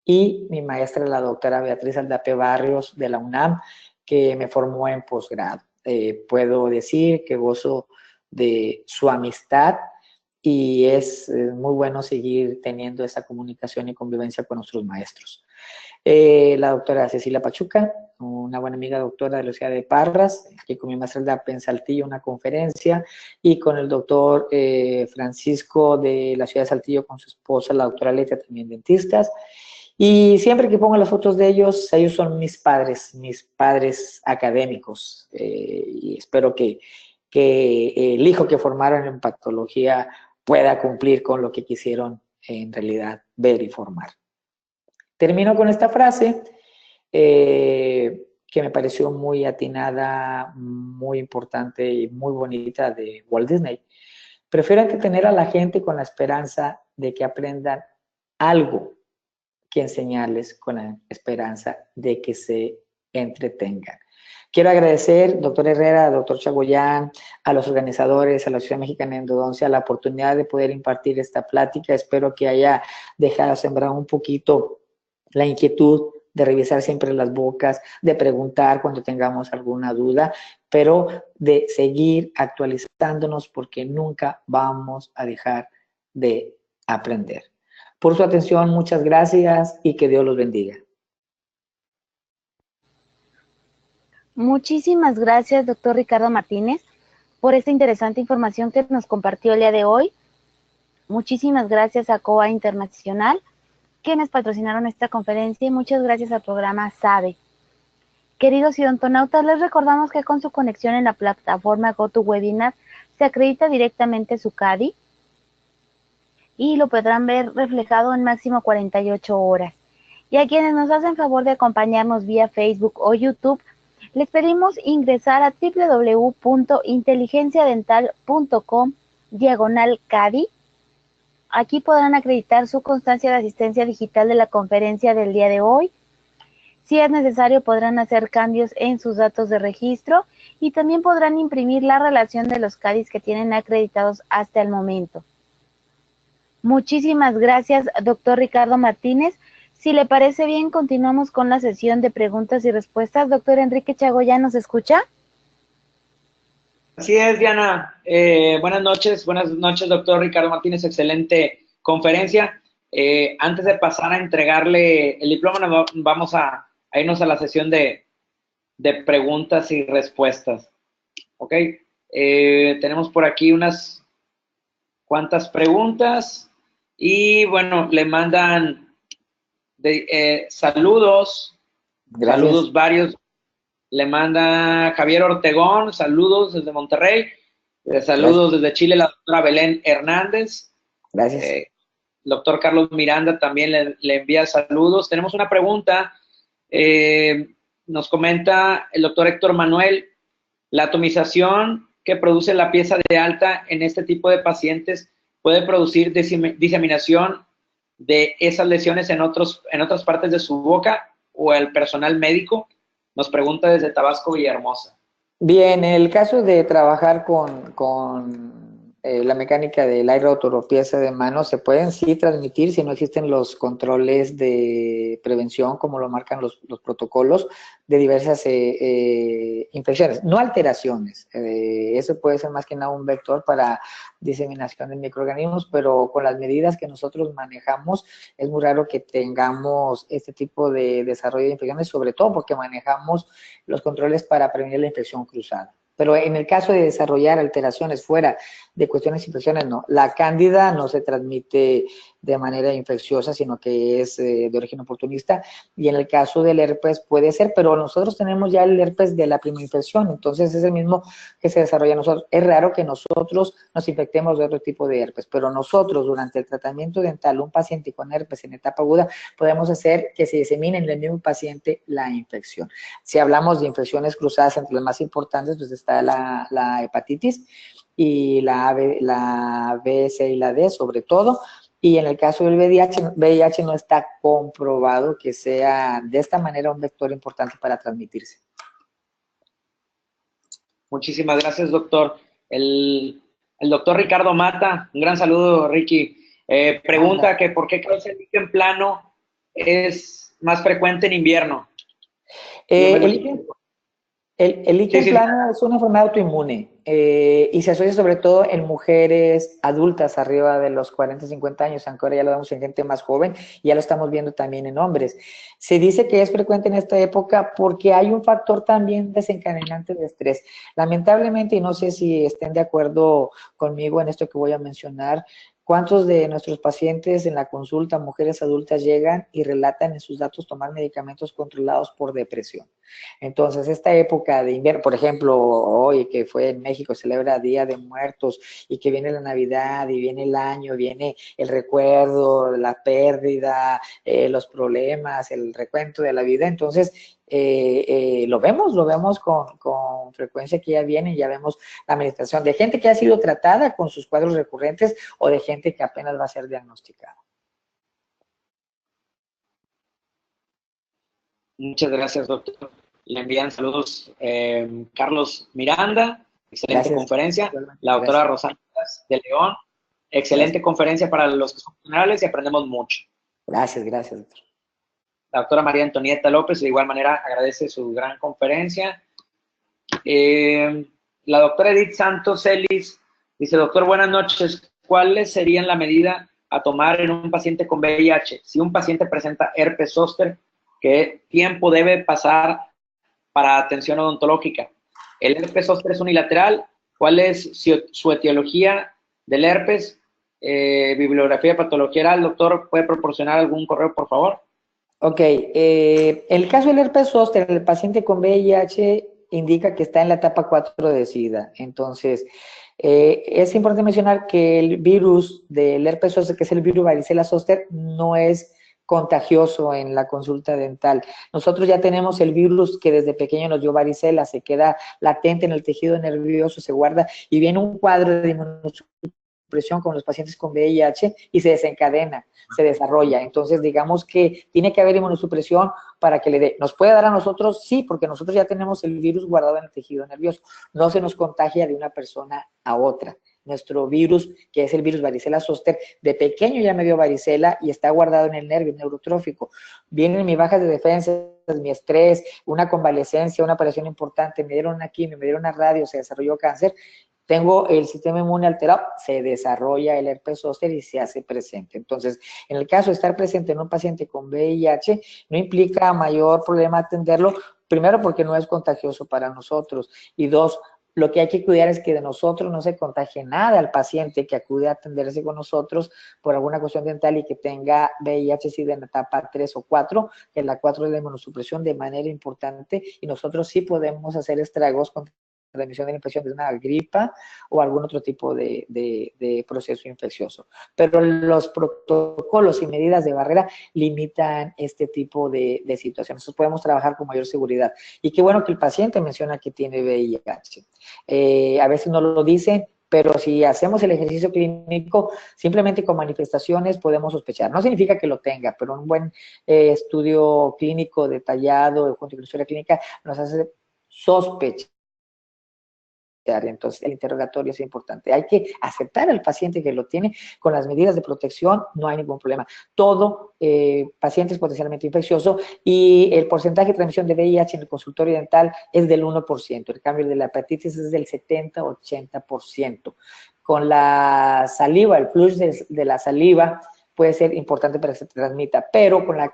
S3: y mi maestra, la doctora Beatriz Aldape Barrios de la UNAM, que me formó en posgrado. Puedo decir que gozo de su amistad y es muy bueno seguir teniendo esa comunicación y convivencia con nuestros maestros. La doctora Cecilia Pachuca, una buena amiga doctora de la Universidad de Parras, aquí con mi maestra Aldape en Saltillo, una conferencia, y con el doctor Francisco de la ciudad de Saltillo, con su esposa, la doctora Letia, también dentistas. Y siempre que pongo las fotos de ellos son mis padres académicos, y espero que el hijo que formaron en patología pueda cumplir con lo que quisieron en realidad ver y formar. Termino con esta frase que me pareció muy atinada, muy importante y muy bonita de Walt Disney. Prefiero entretener a la gente con la esperanza de que aprendan algo que enseñarles con la esperanza de que se entretengan. Quiero agradecer, doctor Herrera, doctor Chagoyán, a los organizadores, a la Sociedad Mexicana de Endodoncia, la oportunidad de poder impartir esta plática. Espero que haya dejado sembrar un poquito la inquietud de revisar siempre las bocas, de preguntar cuando tengamos alguna duda, pero de seguir actualizándonos porque nunca vamos a dejar de aprender. Por su atención, muchas gracias y que Dios los bendiga.
S1: Muchísimas gracias, doctor Ricardo Martínez, por esta interesante información que nos compartió el día de hoy. Muchísimas gracias a COA Internacional, quienes patrocinaron esta conferencia, y muchas gracias al programa SABE. Queridos odontonautas, les recordamos que con su conexión en la plataforma GoToWebinar se acredita directamente su CADI y lo podrán ver reflejado en máximo 48 horas. Y a quienes nos hacen favor de acompañarnos vía Facebook o YouTube, les pedimos ingresar a www.inteligenciadental.com/CADI. Aquí podrán acreditar su constancia de asistencia digital de la conferencia del día de hoy. Si es necesario, podrán hacer cambios en sus datos de registro y también podrán imprimir la relación de los CADIs que tienen acreditados hasta el momento. Muchísimas gracias, doctor Ricardo Martínez. Si le parece bien, continuamos con la sesión de preguntas y respuestas. Doctor Enrique Chagoyán, ¿nos escucha?
S5: Así es, Diana. Buenas noches, doctor Ricardo Martínez. Excelente conferencia. Antes de pasar a entregarle el diploma, vamos a irnos a la sesión de preguntas y respuestas. ¿Ok? Tenemos por aquí unas cuantas preguntas y, bueno, le mandan saludos.
S3: Gracias.
S5: Saludos varios. Le manda Javier Ortegón, saludos desde Monterrey. Saludos desde Chile, la doctora Belén Hernández.
S3: Gracias.
S5: El doctor Carlos Miranda también le envía saludos. Tenemos una pregunta. Nos comenta el doctor Héctor Manuel, la atomización que produce la pieza de alta en este tipo de pacientes puede producir diseminación de esas lesiones en otras partes de su boca o el personal médico. Nos pregunta desde Tabasco, Villahermosa.
S3: Bien, en el caso de trabajar con la mecánica del aire pieza de mano, se pueden sí transmitir si no existen los controles de prevención, como lo marcan los protocolos, de diversas infecciones, no alteraciones. Eso puede ser más que nada un vector para diseminación de microorganismos, pero con las medidas que nosotros manejamos, es muy raro que tengamos este tipo de desarrollo de infecciones, sobre todo porque manejamos los controles para prevenir la infección cruzada. Pero en el caso de desarrollar alteraciones fuera de cuestiones de infecciones, no. La cándida no se transmite de manera infecciosa, sino que es de origen oportunista. Y en el caso del herpes puede ser, pero nosotros tenemos ya el herpes de la prima infección, entonces es el mismo que se desarrolla en nosotros. Es raro que nosotros nos infectemos de otro tipo de herpes, pero nosotros durante el tratamiento dental, un paciente con herpes en etapa aguda, podemos hacer que se disemine en el mismo paciente la infección. Si hablamos de infecciones cruzadas, entre las más importantes, pues está la hepatitis y la B, C y la D sobre todo. Y en el caso del VIH no está comprobado que sea de esta manera un vector importante para transmitirse.
S5: Muchísimas gracias, doctor. El doctor Ricardo Mata, un gran saludo, Ricky. Pregunta que por qué el líquen plano es más frecuente en invierno.
S3: El líquen plano es una enfermedad autoinmune y se asocia sobre todo en mujeres adultas arriba de los 40, 50 años, aunque ahora ya lo vemos en gente más joven y ya lo estamos viendo también en hombres. Se dice que es frecuente en esta época porque hay un factor también desencadenante de estrés. Lamentablemente, y no sé si estén de acuerdo conmigo en esto que voy a mencionar, ¿cuántos de nuestros pacientes en la consulta, mujeres adultas, llegan y relatan en sus datos tomar medicamentos controlados por depresión? Entonces, esta época de invierno, por ejemplo, hoy que fue en México, celebra Día de Muertos y que viene la Navidad y viene el año, viene el recuerdo, la pérdida, los problemas, el recuento de la vida. Entonces, lo vemos con frecuencia que ya viene, ya vemos la administración de gente que ha sido tratada con sus cuadros recurrentes o de gente que apenas va a ser diagnosticada.
S5: Muchas gracias, doctor. le envían saludos Carlos Miranda, excelente
S3: Gracias.
S5: conferencia. La doctora Rosana de León, excelente conferencia para los que son generales y aprendemos mucho.
S3: Gracias, gracias, doctor.
S5: La doctora María Antonieta López, de igual manera, agradece su gran conferencia. La doctora Edith Santos Celis dice, doctor, buenas noches. ¿Cuáles serían la medida a tomar en un paciente con VIH? Si un paciente presenta herpes zóster, ¿qué tiempo debe pasar para atención odontológica? El herpes zóster es unilateral. ¿Cuál es su etiología del herpes? Bibliografía de patología oral. Doctor, ¿puede proporcionar algún correo, por favor?
S3: Ok, el caso del herpes zóster, el paciente con VIH indica que está en la etapa 4 de SIDA. Entonces, es importante mencionar que el virus del herpes zóster, que es el virus varicela zóster, no es contagioso en la consulta dental. Nosotros ya tenemos el virus que desde pequeño nos dio varicela, se queda latente en el tejido nervioso, se guarda y viene un cuadro de inmunosupresión con los pacientes con VIH y se desencadena, se desarrolla. Entonces, digamos que tiene que haber inmunosupresión para que le dé. ¿Nos puede dar a nosotros? Sí, porque nosotros ya tenemos el virus guardado en el tejido nervioso. No se nos contagia de una persona a otra. Nuestro virus, que es el virus varicela zóster, de pequeño ya me dio varicela y está guardado en el nervio neurotrófico. Vienen mis bajas de defensa, mi estrés, una convalecencia, una operación importante, me dieron una quimio, me dieron una radio, se desarrolló cáncer. Tengo el sistema inmune alterado, se desarrolla el herpes zóster y se hace presente. Entonces, en el caso de estar presente en un paciente con VIH, no implica mayor problema atenderlo, primero porque no es contagioso para nosotros, y dos, lo que hay que cuidar es que de nosotros no se contagie nada al paciente que acude a atenderse con nosotros por alguna cuestión dental y que tenga VIH-Sida en etapa 3 o 4, que en la 4 es la inmunosupresión de manera importante, y nosotros sí podemos hacer estragos con transmisión de la infección de una gripa o algún otro tipo de proceso infeccioso. Pero los protocolos y medidas de barrera limitan este tipo de situaciones. Nosotros podemos trabajar con mayor seguridad. Y qué bueno que el paciente menciona que tiene VIH. A veces no lo dicen, pero si hacemos el ejercicio clínico, simplemente con manifestaciones podemos sospechar. No significa que lo tenga, pero un buen estudio clínico detallado, junto con la historia clínica, nos hace sospechar. Entonces, el interrogatorio es importante. Hay que aceptar al paciente que lo tiene con las medidas de protección, no hay ningún problema. Todo paciente es potencialmente infeccioso y el porcentaje de transmisión de VIH en el consultorio dental es del 1%. El cambio de la hepatitis es del 70-80%. Con la saliva, el flujo de la saliva puede ser importante para que se transmita, pero con la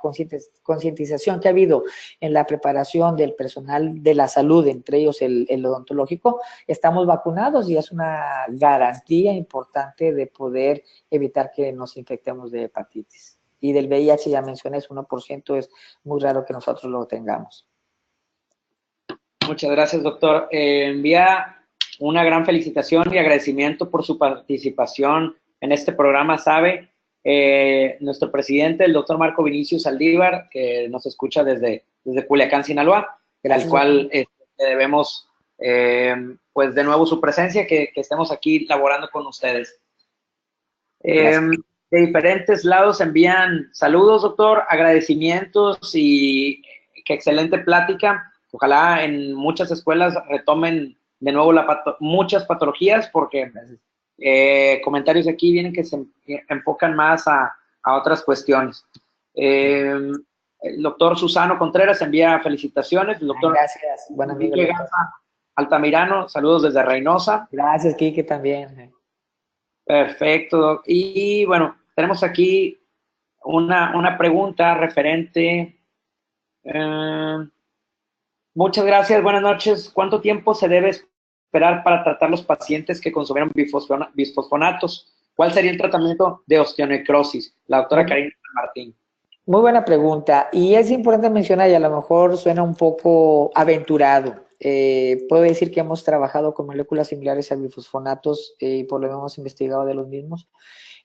S3: concientización que ha habido en la preparación del personal de la salud, entre ellos el odontológico, estamos vacunados y es una garantía importante de poder evitar que nos infectemos de hepatitis. Y del VIH ya mencioné, es 1%, es muy raro que nosotros lo tengamos.
S5: Muchas gracias, doctor. Envía una gran felicitación y agradecimiento por su participación en este programa, ¿sabe? Nuestro presidente, el doctor Marco Vinicius Saldívar, que nos escucha desde Culiacán, Sinaloa, al cual le debemos, pues de nuevo su presencia, que estemos aquí laborando con ustedes. De diferentes lados envían saludos, doctor, agradecimientos y qué excelente plática. Ojalá en muchas escuelas retomen de nuevo muchas patologías, porque comentarios aquí vienen que se enfocan más a otras cuestiones. El doctor Susano Contreras envía felicitaciones. El doctor
S3: gracias, buen amigo.
S5: Altamirano, saludos desde Reynosa.
S3: Gracias, Quique, también.
S5: Perfecto. Y bueno, tenemos aquí una pregunta referente. Muchas gracias, buenas noches. ¿Cuánto tiempo se debe esperar para tratar los pacientes que consumieron bisfosfonatos? ¿Cuál sería el tratamiento de osteonecrosis? La doctora Karina Martín.
S3: Muy buena pregunta. Y es importante mencionar, y a lo mejor suena un poco aventurado. Puedo decir que hemos trabajado con moléculas similares a bifosfonatos y por lo menos hemos investigado de los mismos.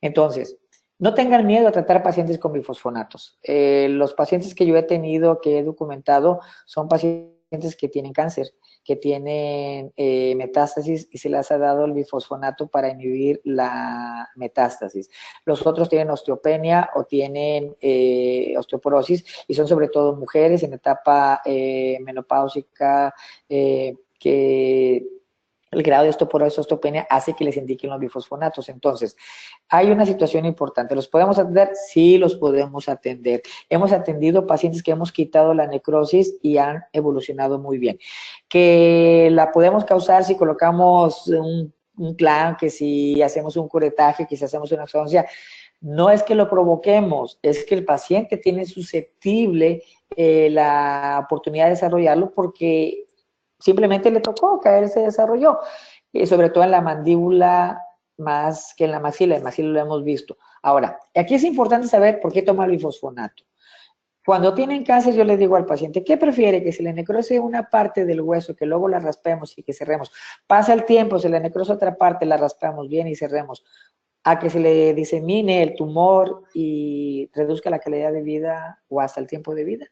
S3: Entonces, no tengan miedo a tratar pacientes con bifosfonatos. Los pacientes que yo he tenido, que he documentado, son pacientes pacientes que tienen cáncer, que tienen metástasis y se les ha dado el bifosfonato para inhibir la metástasis. Los otros tienen osteopenia o tienen osteoporosis y son sobre todo mujeres en etapa menopáusica que el grado de osteoporosis o osteopenia hace que les indiquen los bifosfonatos. Entonces, hay una situación importante. ¿Los podemos atender? Sí, los podemos atender. Hemos atendido pacientes que hemos quitado la necrosis y han evolucionado muy bien. Que la podemos causar si colocamos un clan, que si hacemos un curetaje, que si hacemos una exodoncia. No es que lo provoquemos, es que el paciente tiene susceptible la oportunidad de desarrollarlo porque simplemente le tocó, caer se desarrolló, sobre todo en la mandíbula más que en la maxila. En maxila lo hemos visto. Ahora, aquí es importante saber por qué toma el bifosfonato. Cuando tienen cáncer, yo le digo al paciente, ¿qué prefiere? Que se le necrose una parte del hueso, que luego la raspemos y que cerremos. Pasa el tiempo, se le necrosa otra parte, la raspamos bien y cerremos. A que se le disemine el tumor y reduzca la calidad de vida o hasta el tiempo de vida.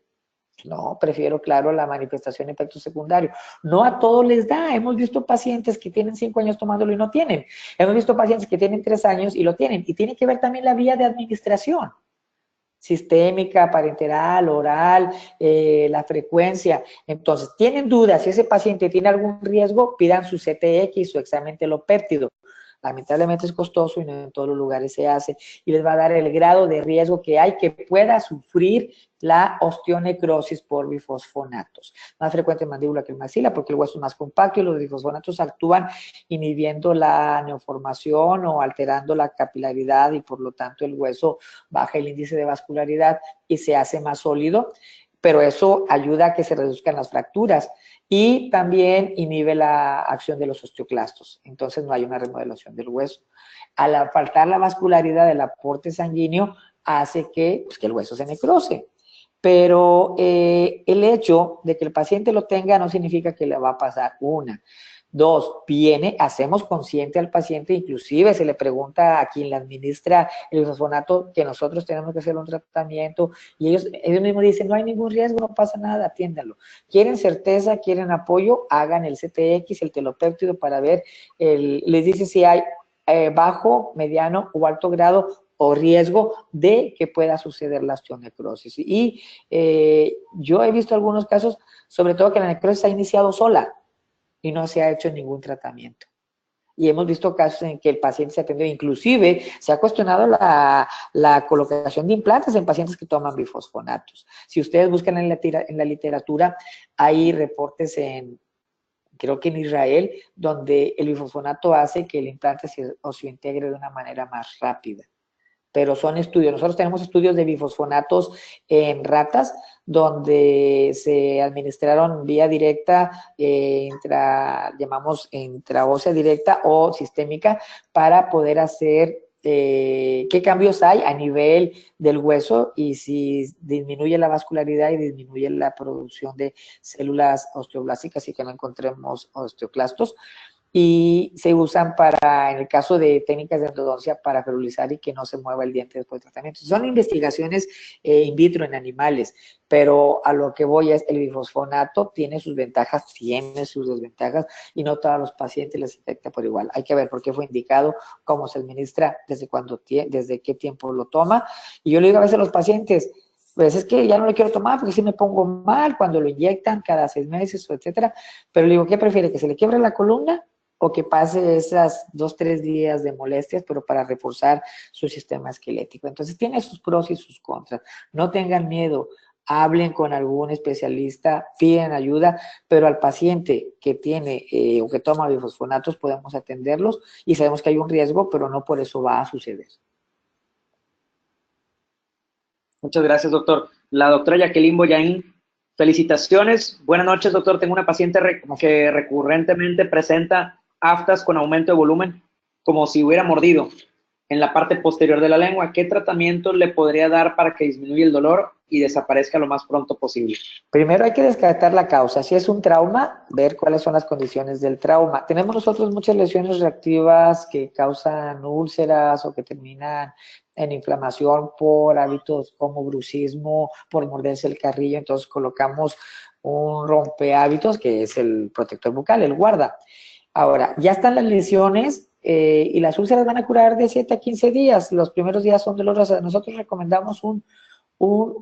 S3: No, prefiero, claro, la manifestación de efecto secundario. No a todos les da. Hemos visto pacientes que tienen 5 años tomándolo y no tienen. Hemos visto pacientes que tienen 3 años y lo tienen. Y tiene que ver también la vía de administración. Sistémica, parenteral, oral, la frecuencia. Entonces, ¿tienen dudas? Si ese paciente tiene algún riesgo, pidan su CTX, su examen telopéptido. Lamentablemente es costoso y no en todos los lugares se hace y les va a dar el grado de riesgo que hay que pueda sufrir la osteonecrosis por bifosfonatos. Más frecuente en mandíbula que en maxila porque el hueso es más compacto y los bifosfonatos actúan inhibiendo la neoformación o alterando la capilaridad y por lo tanto el hueso baja el índice de vascularidad y se hace más sólido, pero eso ayuda a que se reduzcan las fracturas. Y también inhibe la acción de los osteoclastos. Entonces no hay una remodelación del hueso. Al faltar la vascularidad del aporte sanguíneo, hace que el hueso se necrose. Pero el hecho de que el paciente lo tenga no significa que le va a pasar una. 2, hacemos consciente al paciente, inclusive se le pregunta a quien le administra el bifosfonato que nosotros tenemos que hacer un tratamiento y ellos mismos dicen, no hay ningún riesgo, no pasa nada, atiéndalo. Quieren certeza, quieren apoyo, hagan el CTX, el telopéptido para ver, les dice si hay bajo, mediano o alto grado o riesgo de que pueda suceder la osteonecrosis. Y yo he visto algunos casos, sobre todo que la necrosis ha iniciado sola, y no se ha hecho ningún tratamiento. Y hemos visto casos en que el paciente se atendió, inclusive se ha cuestionado la colocación de implantes en pacientes que toman bifosfonatos. Si ustedes buscan en la literatura, hay reportes creo que en Israel, donde el bifosfonato hace que el implante se osseointegre de una manera más rápida. Pero son estudios. Nosotros tenemos estudios de bifosfonatos en ratas donde se administraron vía directa, llamamos intraósea directa o sistémica, para poder hacer qué cambios hay a nivel del hueso y si disminuye la vascularidad y disminuye la producción de células osteoblásticas y que no encontremos osteoclastos. Y se usan en el caso de técnicas de endodoncia para ferulizar y que no se mueva el diente después del tratamiento. Son investigaciones in vitro en animales, pero a lo que voy es el bifosfonato tiene sus ventajas, tiene sus desventajas y no todos los pacientes les afecta por igual. Hay que ver por qué fue indicado, cómo se administra, desde qué tiempo lo toma. Y yo le digo a veces a los pacientes, pues es que ya no lo quiero tomar porque si me pongo mal cuando lo inyectan cada 6 meses, etcétera. Pero le digo, ¿qué prefiere? ¿Que se le quiebre la columna o que pase esas 2, 3 días de molestias, pero para reforzar su sistema esquelético? Entonces tiene sus pros y sus contras. No tengan miedo, hablen con algún especialista, piden ayuda, pero al paciente que tiene o que toma bifosfonatos podemos atenderlos y sabemos que hay un riesgo, pero no por eso va a suceder.
S5: Muchas gracias, doctor. La doctora Jacqueline Boyain, felicitaciones. Buenas noches, doctor. Tengo una paciente que recurrentemente presenta aftas con aumento de volumen, como si hubiera mordido en la parte posterior de la lengua. ¿Qué tratamiento le podría dar para que disminuya el dolor y desaparezca lo más pronto posible?
S3: Primero hay que descartar la causa. Si es un trauma, ver cuáles son las condiciones del trauma. Tenemos nosotros muchas lesiones reactivas que causan úlceras o que terminan en inflamación por hábitos como bruxismo, por morderse el carrillo. Entonces colocamos un rompehábitos, que es el protector bucal, el guarda. Ahora, ya están las lesiones y las úlceras van a curar de 7 a 15 días. Los primeros días son dolorosos. Nosotros recomendamos un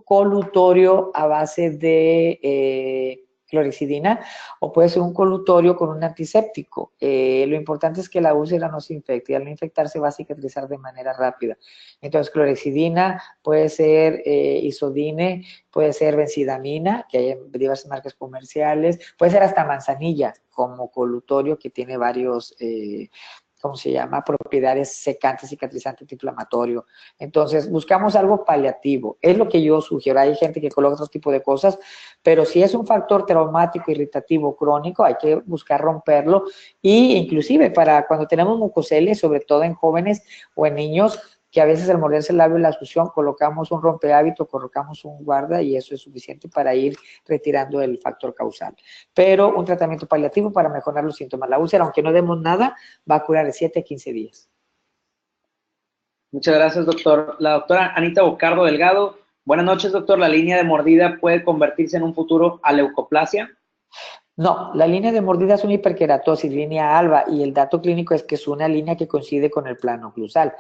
S3: colutorio a base de clorexidina, o puede ser un colutorio con un antiséptico. Lo importante es que la úlcera no se infecte, y al no infectarse va a cicatrizar de manera rápida. Entonces, clorexidina, puede ser isodine, puede ser benzidamina, que hay en diversas marcas comerciales, puede ser hasta manzanilla como colutorio, que tiene varios ¿cómo se llama? Propiedades secantes, cicatrizante, antiinflamatorio. Entonces, buscamos algo paliativo. Es lo que yo sugiero. Hay gente que coloca otro tipo de cosas, pero si es un factor traumático, irritativo, crónico, hay que buscar romperlo. Y inclusive para cuando tenemos mucoceles, sobre todo en jóvenes o en niños, que a veces al morderse el labio y la succión, colocamos un rompehábito, colocamos un guarda, y eso es suficiente para ir retirando el factor causal. Pero un tratamiento paliativo para mejorar los síntomas. La úlcera, aunque no demos nada, va a curar de 7 a 15 días.
S5: Muchas gracias, doctor. La doctora Anita Bocardo Delgado. Buenas noches, doctor. ¿La línea de mordida puede convertirse en un futuro a leucoplasia?
S3: No, la línea de mordida es una hiperkeratosis, línea alba, y el dato clínico es que es una línea que coincide con el plano oclusal.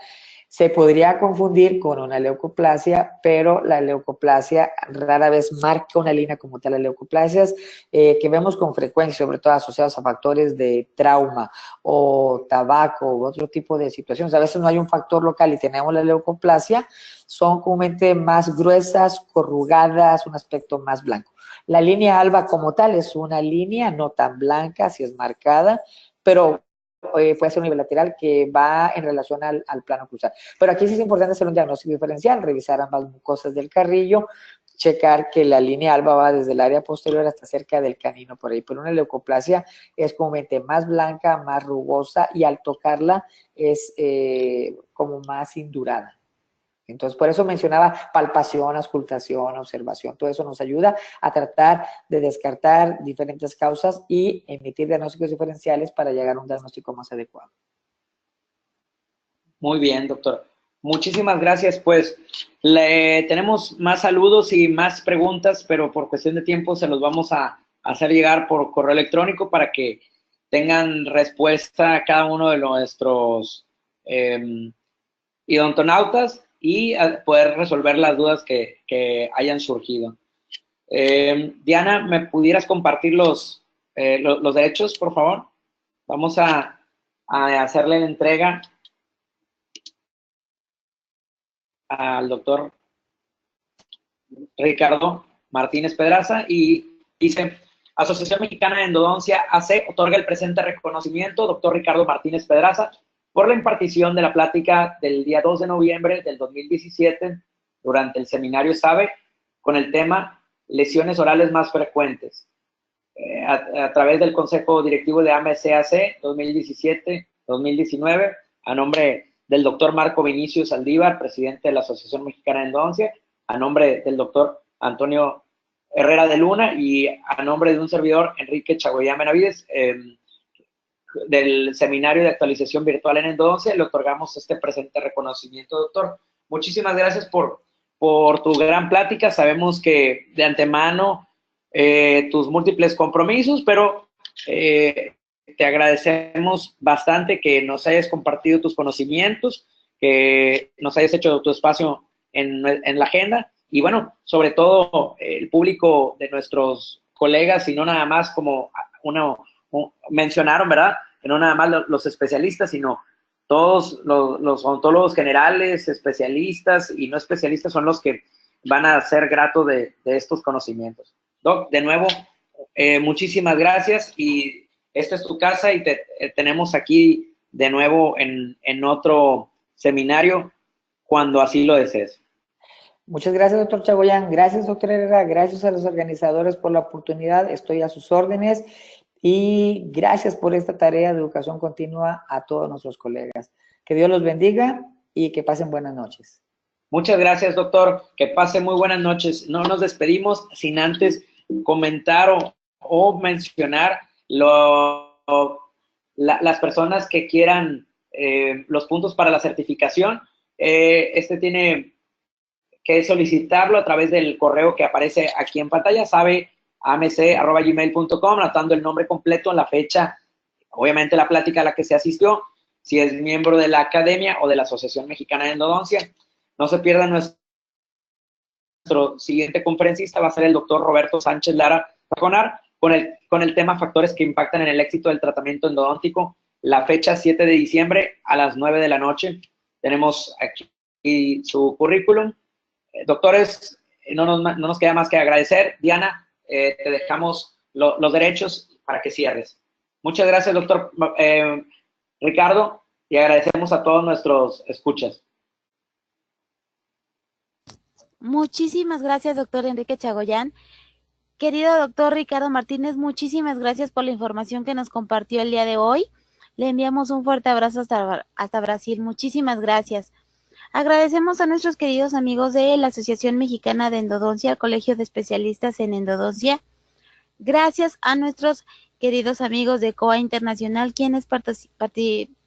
S3: Se podría confundir con una leucoplasia, pero la leucoplasia rara vez marca una línea como tal. Las leucoplasias que vemos con frecuencia, sobre todo asociadas a factores de trauma o tabaco u otro tipo de situaciones, a veces no hay un factor local y tenemos la leucoplasia, son comúnmente más gruesas, corrugadas, un aspecto más blanco. La línea alba como tal es una línea no tan blanca, si es marcada, pero puede ser un bilateral que va en relación al plano oclusal. Pero aquí sí es importante hacer un diagnóstico diferencial, revisar ambas mucosas del carrillo, checar que la línea alba va desde el área posterior hasta cerca del canino por ahí. Pero una leucoplasia es comúnmente más blanca, más rugosa, y al tocarla es como más indurada. Entonces, por eso mencionaba palpación, auscultación, observación. Todo eso nos ayuda a tratar de descartar diferentes causas y emitir diagnósticos diferenciales para llegar a un diagnóstico más adecuado.
S5: Muy bien, doctor. Muchísimas gracias. Pues tenemos más saludos y más preguntas, pero por cuestión de tiempo se los vamos a hacer llegar por correo electrónico para que tengan respuesta a cada uno de nuestros odontonautas y a poder resolver las dudas que hayan surgido. Diana, ¿me pudieras compartir los derechos, por favor? Vamos a hacerle la entrega al doctor Ricardo Martínez Pedraza y dice: Asociación Mexicana de Endodoncia AC otorga el presente reconocimiento, doctor Ricardo Martínez Pedraza, por la impartición de la plática del día 2 de noviembre del 2017 durante el seminario SABE con el tema lesiones orales más frecuentes, a través del Consejo Directivo de AMCAC 2017-2019, a nombre del doctor Marco Vinicio Saldívar, presidente de la Asociación Mexicana de Endodoncia, a nombre del doctor Antonio Herrera de Luna y a nombre de un servidor, Enrique Chagoyán Benavides, del Seminario de Actualización Virtual en Endodoncia, le otorgamos este presente reconocimiento, doctor. Muchísimas gracias por tu gran plática. Sabemos que de antemano tus múltiples compromisos, pero te agradecemos bastante que nos hayas compartido tus conocimientos, que nos hayas hecho tu espacio en la agenda y, bueno, sobre todo el público de nuestros colegas y no nada más como mencionaron, ¿verdad? Que no nada más los especialistas, sino todos los odontólogos generales, especialistas y no especialistas son los que van a ser gratos de estos conocimientos. Doc, de nuevo, muchísimas gracias y esta es tu casa y te tenemos aquí de nuevo en otro seminario cuando así lo desees.
S3: Muchas gracias, doctor Chagoyán. Gracias, doctor Herrera. Gracias a los organizadores por la oportunidad. Estoy a sus órdenes. Y gracias por esta tarea de educación continua a todos nuestros colegas. Que Dios los bendiga y que pasen buenas noches.
S5: Muchas gracias, doctor. Que pasen muy buenas noches. No nos despedimos sin antes comentar o mencionar las personas que quieran los puntos para la certificación. Tiene que solicitarlo a través del correo que aparece aquí en pantalla, sabe amc@gmail.com, anotando el nombre completo, la fecha, obviamente la plática a la que se asistió, si es miembro de la academia o de la Asociación Mexicana de Endodoncia. No se pierdan nuestro siguiente conferencista, va a ser el doctor Roberto Sánchez Lara Tajonar, con el tema factores que impactan en el éxito del tratamiento endodóntico. La fecha 7 de diciembre a las 9 de la noche. Tenemos aquí su currículum. Doctores, no nos queda más que agradecer. Diana, te dejamos los derechos para que cierres. Muchas gracias, doctor Ricardo, y agradecemos a todos nuestros escuchas.
S1: Muchísimas gracias, doctor Enrique Chagoyán. Querido doctor Ricardo Martínez, muchísimas gracias por la información que nos compartió el día de hoy. Le enviamos un fuerte abrazo hasta Brasil. Muchísimas gracias. Agradecemos a nuestros queridos amigos de la Asociación Mexicana de Endodoncia, el Colegio de Especialistas en Endodoncia. Gracias a nuestros queridos amigos de COA Internacional, quienes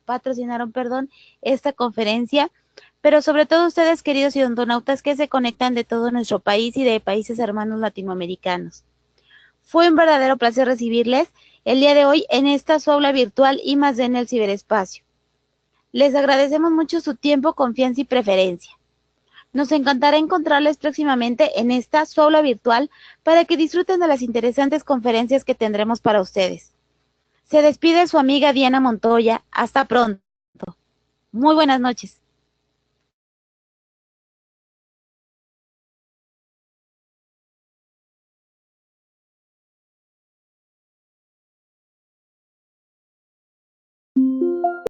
S1: patrocinaron esta conferencia. Pero sobre todo ustedes, queridos odontólogos, que se conectan de todo nuestro país y de países hermanos latinoamericanos. Fue un verdadero placer recibirles el día de hoy en esta su aula virtual y más en el ciberespacio. Les agradecemos mucho su tiempo, confianza y preferencia. Nos encantará encontrarles próximamente en esta su aula virtual para que disfruten de las interesantes conferencias que tendremos para ustedes. Se despide su amiga Diana Montoya. Hasta pronto. Muy buenas noches.